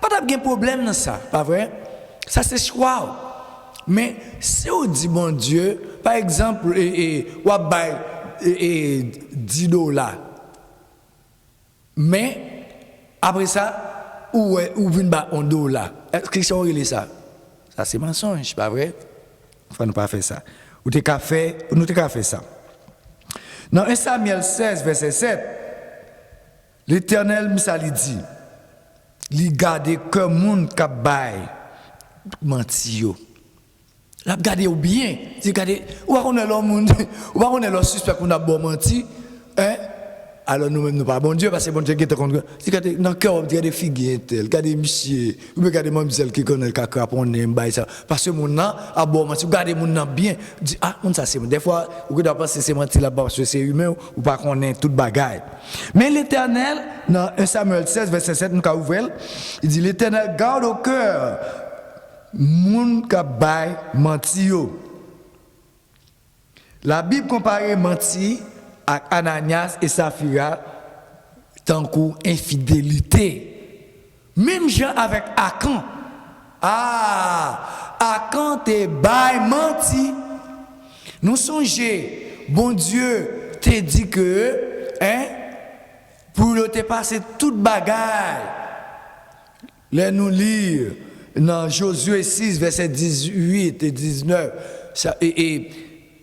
Pas de problème dans ça, pas vrai? Ça, c'est choix. Mais si on dit, bon Dieu, par exemple, ou à 10 $, mais après ça, ou vient $1 $. Est-ce que c'est ça? Ça, c'est mensonge, pas vrai? Il ne faut pas faire ça. Ou nous t'as fait ça. Dans 1 Samuel 16, verset 7, l'Éternel Moussa lui dit, il garde comme monde qui baille menti yo. La garder ou bien, c'est garder ou on est l'homme ou on est le suspect qu'on a bon menti, hein? Alors nous-mêmes nous pas bon Dieu parce que bon Dieu qui est contre. C'est garder dans cœur des figues tel, garder monsieur, ou bien garder mademoiselle qui connaît le caca pour on aime bail ça parce que mon nan a bon menti, garder mon nan bien, dit ah on ça c'est des fois ou doit penser c'est menti là-bas parce que c'est humain ou pas connaît toute bagaille. Mais l'Éternel dans 1 Samuel 16 verset 7 nous ca ouvert, il dit l'Éternel garde au cœur moun ka bay menti yo. La Bible compare menti à Ananias et Saphira tant qu'une infidélité. Même gens avec Akan. Akan te bay menti. Nous songeons, bon Dieu te dit que, pour te passer toute bagaille. Là nous lire dans Josué 6, verset 18 et 19. Et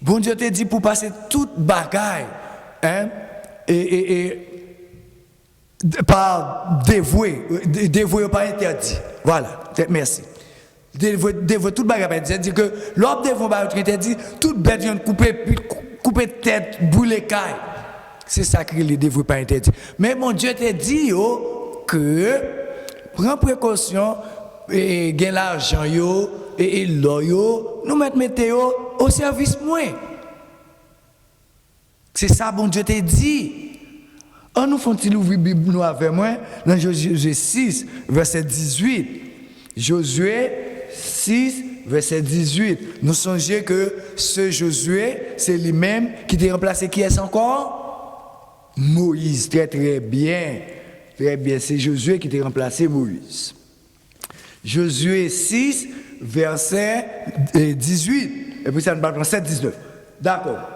bon Dieu te dit pour passer toute bagaille. Par dévoué pas interdit. Voilà, merci. Dévoué toute bagarre pas interdit. Que l'homme dévoué pas interdit, toute bête vient couper tête, brûler caille. C'est ça que les dévoués pas interdit. Mais mon Dieu te dit que prends précaution et gain l'argent et l'eau nous mettons au service moins. C'est ça, bon Dieu t'a dit. On nous font-il ouvrir la Bible nous avec moi dans Josué 6, verset 18. Josué 6, verset 18. Nous songeons que ce Josué, c'est lui-même qui t'a remplacé qui est encore? Moïse. Très bien. Très bien. C'est Josué qui t'a remplacé Moïse. Josué 6, verset 18. Et puis ça nous parle 7, 19. D'accord.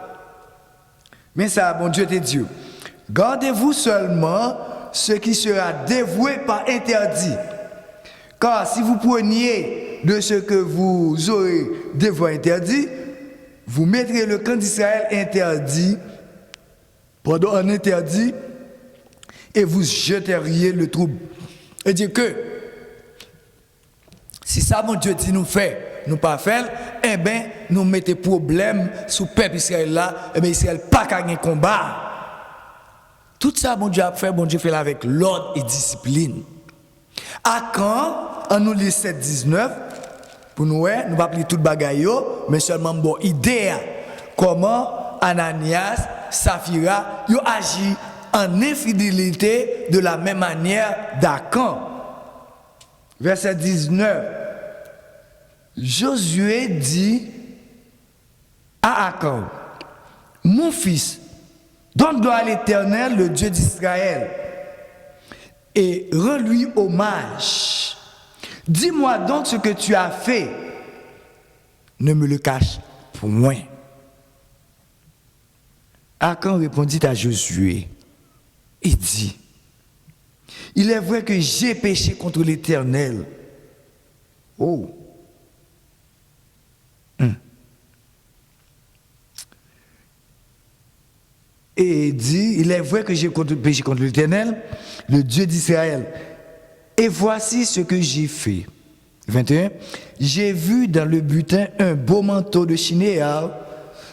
Mais ça, bon Dieu te dit, gardez-vous seulement ce qui sera dévoué par interdit. Car si vous preniez de ce que vous aurez dévoué interdit, vous mettrez le camp d'Israël interdit, en interdit, et vous jeteriez le trouble. Et dire que, si ça, mon Dieu dit nous fait, nous pas faire, eh bien, nous mettons problème sous le peuple Israël là, eh bien, Israël pas gagner combat. Tout ça, mon Dieu a fait, bon Dieu fait là avec l'ordre et discipline. À quand, on nous lit 7, 19, Pour nous, nous pas appeler tout bagaille, mais seulement bon idée. Comment Ananias, Saphira, ils agit en infidélité de la même manière d'Akan. Verset 19. Josué dit à Akan, mon fils, donne gloire à l'Éternel, le Dieu d'Israël, et rends-lui hommage. Dis-moi donc ce que tu as fait. Ne me le cache point. Akan répondit à Josué et dit, il est vrai que j'ai péché contre l'Éternel. Oh. Et dit, il est vrai que j'ai péché contre l'Éternel, le Dieu d'Israël. Et voici ce que j'ai fait. 21. J'ai vu dans le butin un beau manteau de chinéal,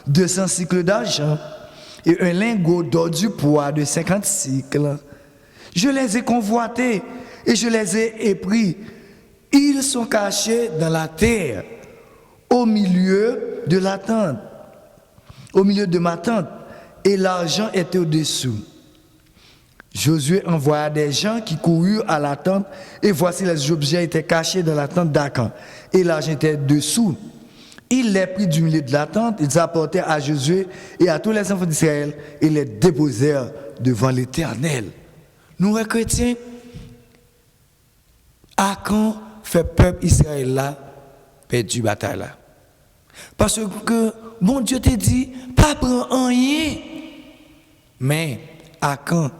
200 cycles d'argent, et un lingot d'or du poids de 50 cycles. Je les ai convoités et je les ai épris. Ils sont cachés dans la terre, au milieu de la tente, au milieu de ma tente, et l'argent était au-dessous. Josué envoya des gens qui coururent à la tente, et voici les objets étaient cachés dans la tente d'Akan, et l'argent était dessous. Il les prit du milieu de la tente, ils apportèrent à Josué et à tous les enfants d'Israël, et les déposèrent devant l'Éternel. Nous, les chrétiens, Akan fait peuple Israël là, perdu bataille là. Parce que bon Dieu te dit, pas prendre rien. Mais Akan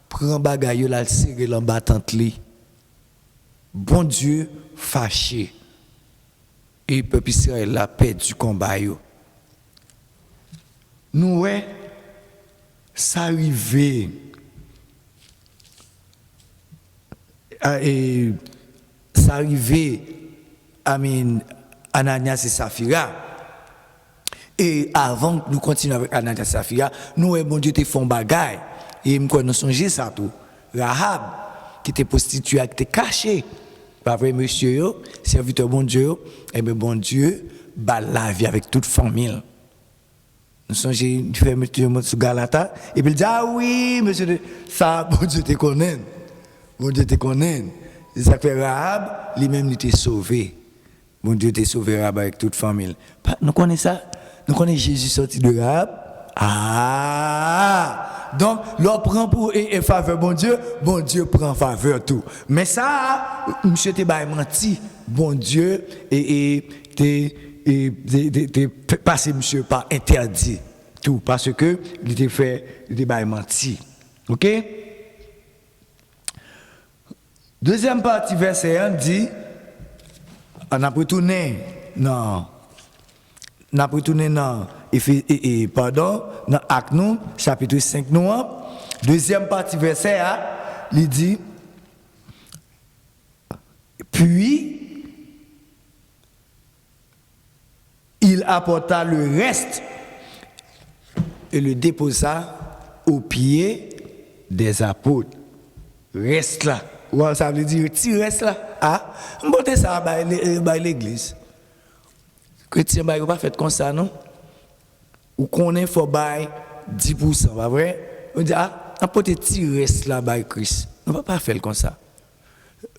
prend bagaille là, serrer l'embattante li. Bon Dieu fâché. Et le peuple Israël là perdu combat yo. Nous ouais, ça arrivé. Et ça arrivé Ananias et Saphira. Et avant que nous continuions avec Ananias et Saphira, nous, bon Dieu, te font bagaille. Et nous songeons ça tout. Rahab, qui était prostituée, qui était cachée. Pas vrai, monsieur, serviteur bon Dieu, et bien bon Dieu, bat la vie avec toute famille. Nous songeons, nous faisons sur Galata, et puis il dit, ah oui, monsieur, ça, bon Dieu te connaît. Bon Dieu te connaît. C'est ça que fait Rahab, lui-même, il était sauvé. Bon Dieu t'a sauvé Rahab avec toute famille. Nous connaissons ça. Nous connaissons Jésus sorti de Rahab. Ah! Donc, l'on prend pour et faveur bon Dieu prend faveur tout. Mais ça, monsieur t'es menti. Bon Dieu, t'es passé monsieur par interdit. Tout. Parce que il était menti. Ok? Deuxième partie, verset 1 dit, on a retourné dans Actes nous, chapitre 5 nous, deuxième partie, verset 1, il dit, puis, il apporta le reste et le déposa aux pieds des apôtres. Reste là. Ouais, ça veut dire, tu restes là. Ah, montez ça à l'église. Chrétien, vous pas fait comme ça, non? Ou qu'on est faut bailler 10%, pas vrai? On dit, ah, apportez tu restes là, by Christ. On ne va pas faire comme ça.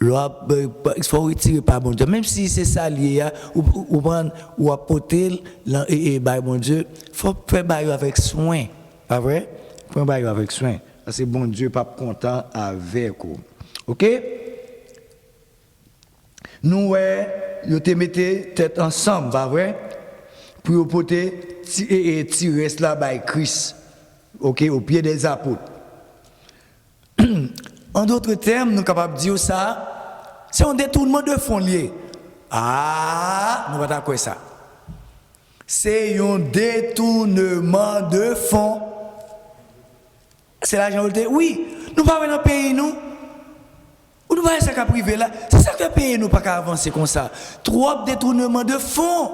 Il faut retirer par bon Dieu. Même si c'est ça lié, ou apporter et bon Dieu, il faut faire bailler avec soin. Pas vrai? Il faut bailler avec soin. Parce que bon Dieu n'est pas content avec vous. Ok? Nous, nous te mettez tête ensemble, pas vrai? Pour porter et tirer là by Christ. Ok? Au pied des apôtres. En d'autres termes, nous sommes capables de dire ça. C'est un détournement de fonds lié. Ah, nous ne pas d'accord ça. C'est un détournement de fonds. C'est l'argent volté. Oui, nous ne pas dans le pays, nous. Ou nous voyons ça qu'à privé là. C'est ça que le pays nous pas avancer comme ça. Trop détournement de fonds.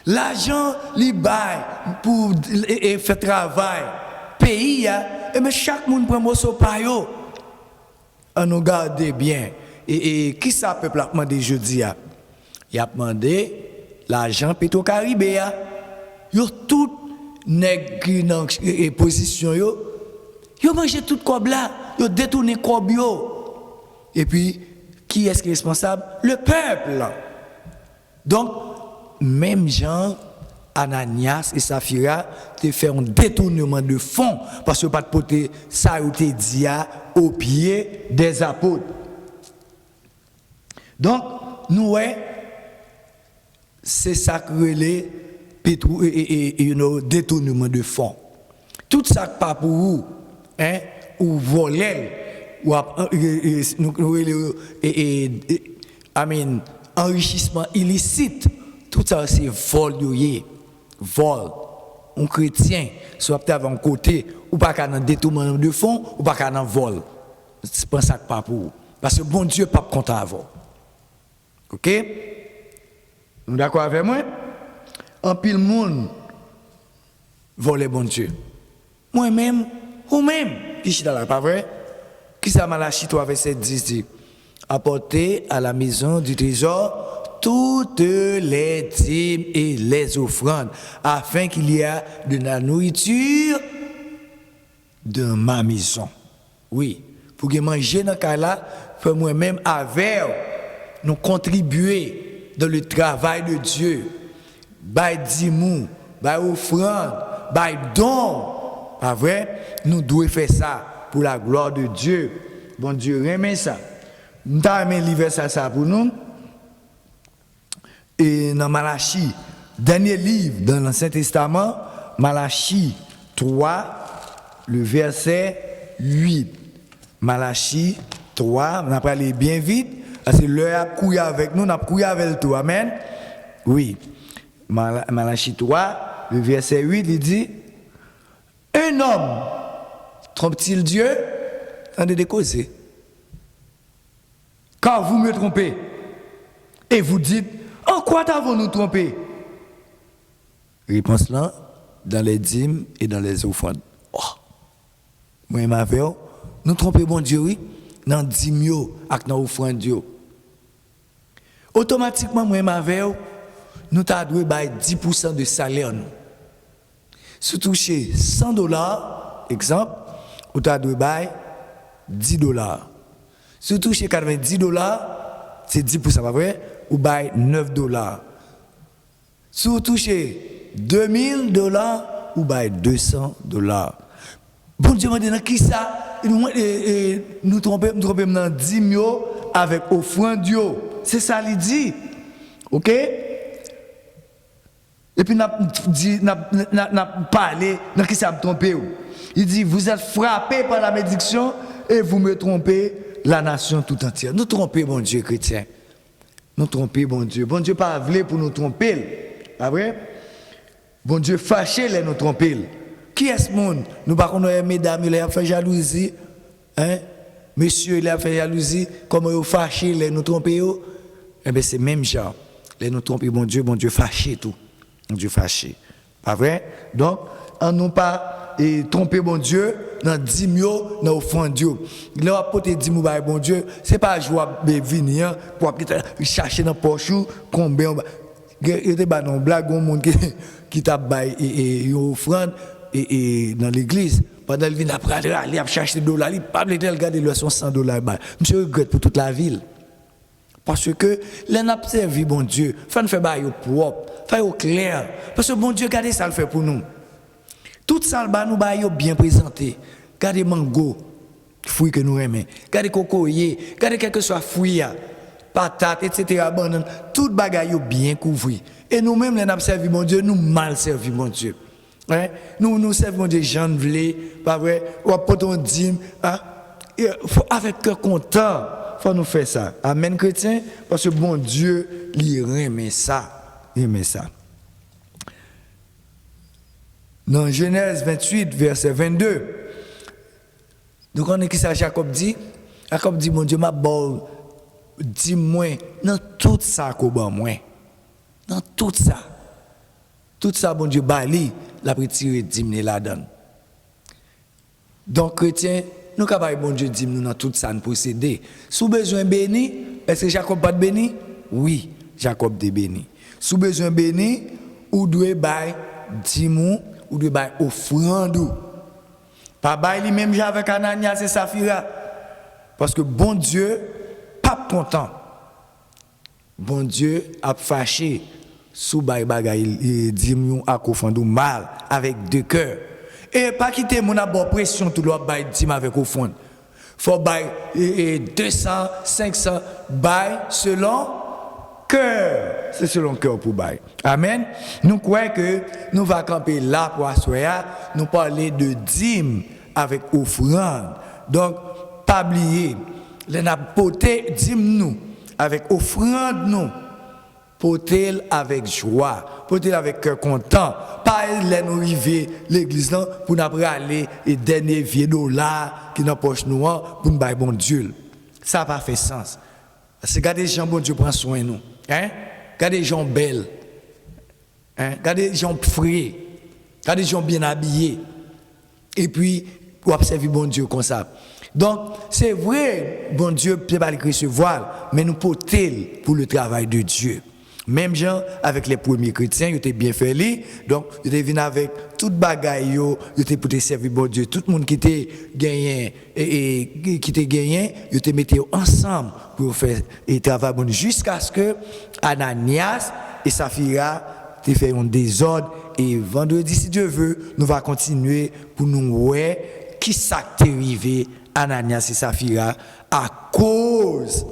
L'argent, li bail pour faire travail. Pays, et mais chaque monde prend morceau par yo. On nous garde bien. Et qui ça peuple a demandé jeudi? Il il a demandé l'argent Petro-Caribé. Yo tout nèg qui dans position yo mangé tout cob là, yo détourné cob yo. Et puis qui est-ce qui est responsable? Le peuple. Donc même Jean Ananias et Saphira te fait un détournement de fonds parce que pas de porter ça ou te dit au pied des apôtres. Donc nous c'est ça que les détournement de fonds. Tout ça pas pour vous, hein, ou voler, ou enrichissement illicite, tout ça c'est vol. Un chrétien, soit peut-être un côté, ou pas qu'un détournement de fonds, ou pas qu'un vol. C'est pas ça pas pour vous. Parce que bon Dieu pas content avant. OK? Vous d'accord avec moi? En pile monde voler bon Dieu. Moi-même, ou même, qui chita là, pas vrai? Qui ça Malachie 3 verset 10 dit? Apportez à la maison du trésor toutes les dîmes et les offrandes, afin qu'il y ait de la nourriture dans ma maison. Oui, pour que manger dans ce cas-là, faut moi-même avec nous contribuer dans le travail de Dieu. By dimou, by offrande, by don. Pas vrai? Nous devons faire ça pour la gloire de Dieu. Bon Dieu remet ça. Nous avons livré ça pour nous. Et dans Malachie, dernier livre dans l'Ancien Testament, Malachie 3, le verset 8. Malachie 3, on a parlé bien vite, parce que l'heure a couru avec nous, on a couru avec tout. Amen? Oui. Malachie 3, le verset 8, il dit: un homme trompe-t-il Dieu? Attendez de causer. Car vous me trompez. Et vous dites: en quoi avons-nous trompé? Réponse là, dans les dîmes et dans les offrandes. Oh. Moi et ma veuve, nous trompons bon Dieu, oui, dans les dîmes et dans les offrandes. Automatiquement, moi et ma veuve, nous avons 10% de salaire. Si vous touchez $100, exemple, vous avez $10. Si vous touchez $90, c'est 10%, pas vrai? Vous avez $9. Si vous touchez $2000, vous avez $200. Bon Dieu m'a dit, qui ça? Nous trompons dans 10 000 avec offrande. C'est ça qu'il dit. OK? Et puis, n'a parlé, dans qui ça me trompe. Il dit: vous êtes frappés par la malédiction et vous me trompez la nation tout entière. Nous trompons, bon Dieu, chrétien. Nous trompons, bon Dieu. Bon Dieu pas voulu pour nous tromper. Pas vrai? Bon Dieu fâché les nous tromper. Qui est ce monde? Nous par contre, mesdames, il a fait jalousie. Hein? Monsieur, il a fait jalousie. Comment il a fâché les nous tromper? Eh bien, c'est même genre. Les nous tromper, bon Dieu fâché tout. Bon Dieu fâché. Pas vrai? Donc, on n'a pas trompé bon Dieu dans 10 000 dans offrande Dieu. Il a apporté 10 000 bon Dieu. Ce n'est pas joie de venir pour chercher dans la poche combien. Il y a des blagues au monde qui t'a une offrande dans l'église. Pendant qu'il vient après, il a cherché des $, il n'a pas regarder le $100. Monsieur regrette pour toute la ville. Parce que les n'a servi bon Dieu. Il faut faire bail propre, faire clair. Parce que bon Dieu, regardez ça le fait pour nous. Tout ça, nous bail bien présenté. Regardez mango, fruits que nous aimons. Regardez cocoyer, regardez quel que soit fruit, patates, etc. Banane, tout bagaille bien couvert. Et nous-mêmes, les n'a servi bon Dieu, nous mal servi bon Dieu. Hein? Nous servons des gens vlés, pas vrai? Ou apporter un dîme, hein? Avec cœur content. Faut nous faire ça. Amen, chrétien, parce que bon Dieu, il remet ça. Il remet ça. Dans Genèse 28, verset 22, donc on est qui ça, Jacob dit? Jacob dit, mon Dieu, ma bonne, dis-moi, dans tout ça, dans tout ça. Tout ça, bon Dieu, bali, la retiré 10 000 là-dedans. Donc, chrétien, nous capables, bon Dieu, dit nous dans tout ça, nous posséder. Sous besoin béni, est-ce que Jacob pas béni? Oui. Jacob te béni. Sous besoin béni, ou doit bailler dimou, ou doit bailler offrande. Pas bailler lui-même avec Ananias et Saphira. Parce que bon Dieu, pas content. Bon Dieu a fâché sous bail bagay dimou à offrande mal avec deux cœurs. Et pas quitter mon abord pression tout l'autre bail dim avec offrande. Faut bail 200, 500 bail selon cœur. C'est selon cœur pour bail. Amen. Nous croyons que nous va camper là pour assoya, nous parler de dîme avec offrande. Donc pas oublier, les n'a porté dîme nous avec offrande nous. Porter avec joie, porter avec cœur content, pas les nous arriver l'église là pour nous aller et dernier vieux dollar qui dans poche nous pour nous bailler bon Dieu. Ça n'a pas fait sens. Parce que regardez les gens bon Dieu prend soin de nous, hein? Regardez les gens belles. Hein? Regardez les gens frais. Regardez les gens bien habillés. Et puis pour observer bon Dieu comme ça. Donc, c'est vrai, bon Dieu peut pas recevoir, mais nous porter pour le travail de Dieu. Même gens avec les premiers chrétiens, ils étaient bien faits, donc ils étaient venus avec toute bagaille, ils étaient pour te servir bon Dieu. Tout le monde qui était gagné et qui était gagné, ils étaient mis ensemble pour faire le travail bon Dieu jusqu'à ce que Ananias et Saphira te fait un désordre. Et vendredi, si Dieu veut, nous va continuer pour nous voir qui s'est arrivé Ananias et Saphira à cause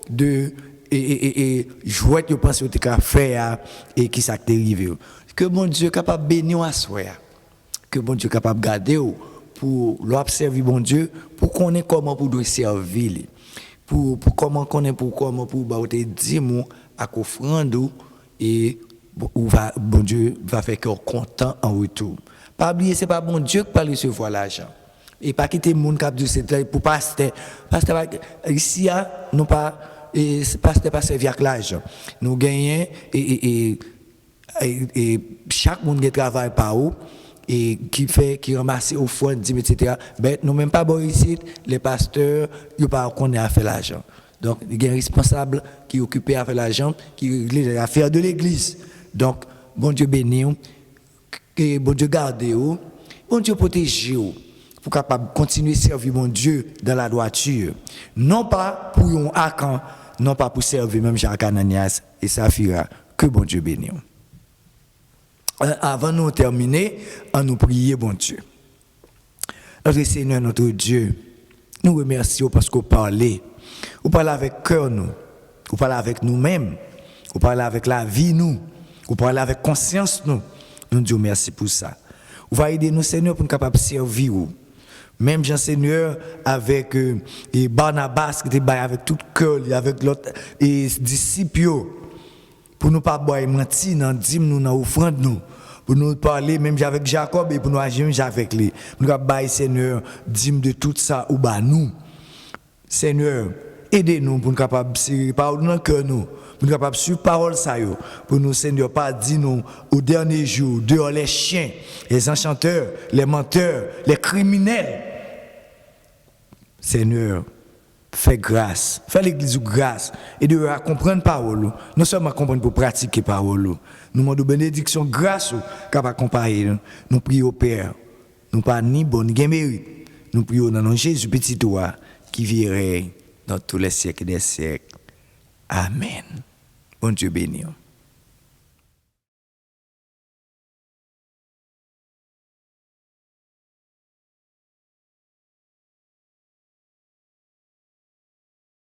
de et jouet que pense que tu as fait et qui s'est arrivé. Que bon Dieu est capable de bénir à soi. Que bon Dieu est capable de garder pour l'observer bon Dieu pour connaître comment pour doit servir. Pour comment connaître pour comment pour ba te dire à offrande et bon Dieu va faire cœur content en retour. Pas oublier c'est pas bon Dieu qui va recevoir l'argent. Et pas quitter monde cap de cette pour pasteur ici non pas et pasteur pas servir avec l'argent. Nous gagnons et chaque monde qui travaille par où et qui ramasse au fond etc. Ben nous même pas bon ici les pasteurs ils pas connaît à faire l'argent. Donc il y a un responsable qui est occupé à faire l'argent qui les affaires de l'église. Donc bon Dieu bénit que bon Dieu garde bon Dieu protège pour capable continuer à servir mon Dieu dans la droiture. Non pas pour un Akan, non pas pour servir même Jacques Ananias et Saphira. Que bon Dieu bénisse. Avant de terminer, on nous prier bon Dieu. Notre Seigneur, notre Dieu, nous remercions parce que vous parlez. Vous parlez avec cœur nous. Vous parlez avec nous-mêmes. Vous parlez avec la vie nous. Vous parlez avec conscience nous. Nous disons merci pour ça. Vous va aider nous Seigneur pour nous capables de servir. Même Jean Seigneur avec Barnabas qui était avec tout cœur, avec l'autre disciples, pour nous pas boire mentir dans dîme nous dans offrande nous, pour nous parler même avec Jacob et pour nous agir avec lui. Nous pas bailler Seigneur dîme de tout ça ou ba nous. Seigneur, aidez-nous pour nous capable serrer parole dans cœur nous. Pour nous capable suivre parole ça yo. Pour nous Seigneur pas dire nous au dernier jour dehors les chiens, les enchanteurs, les menteurs, les criminels. Seigneur, fais grâce, fais l'église grâce et de comprendre parole. Non seulement comprendre pour pratiquer parole. Nous demandons bénédiction grâce capable accompagner nous. Nous prions au Père. Nous pas ni bon ni mérite. Nous prions dans nom Jésus petit toi qui virait dans tous les siècles des siècles. Amen. Bon Dieu béni.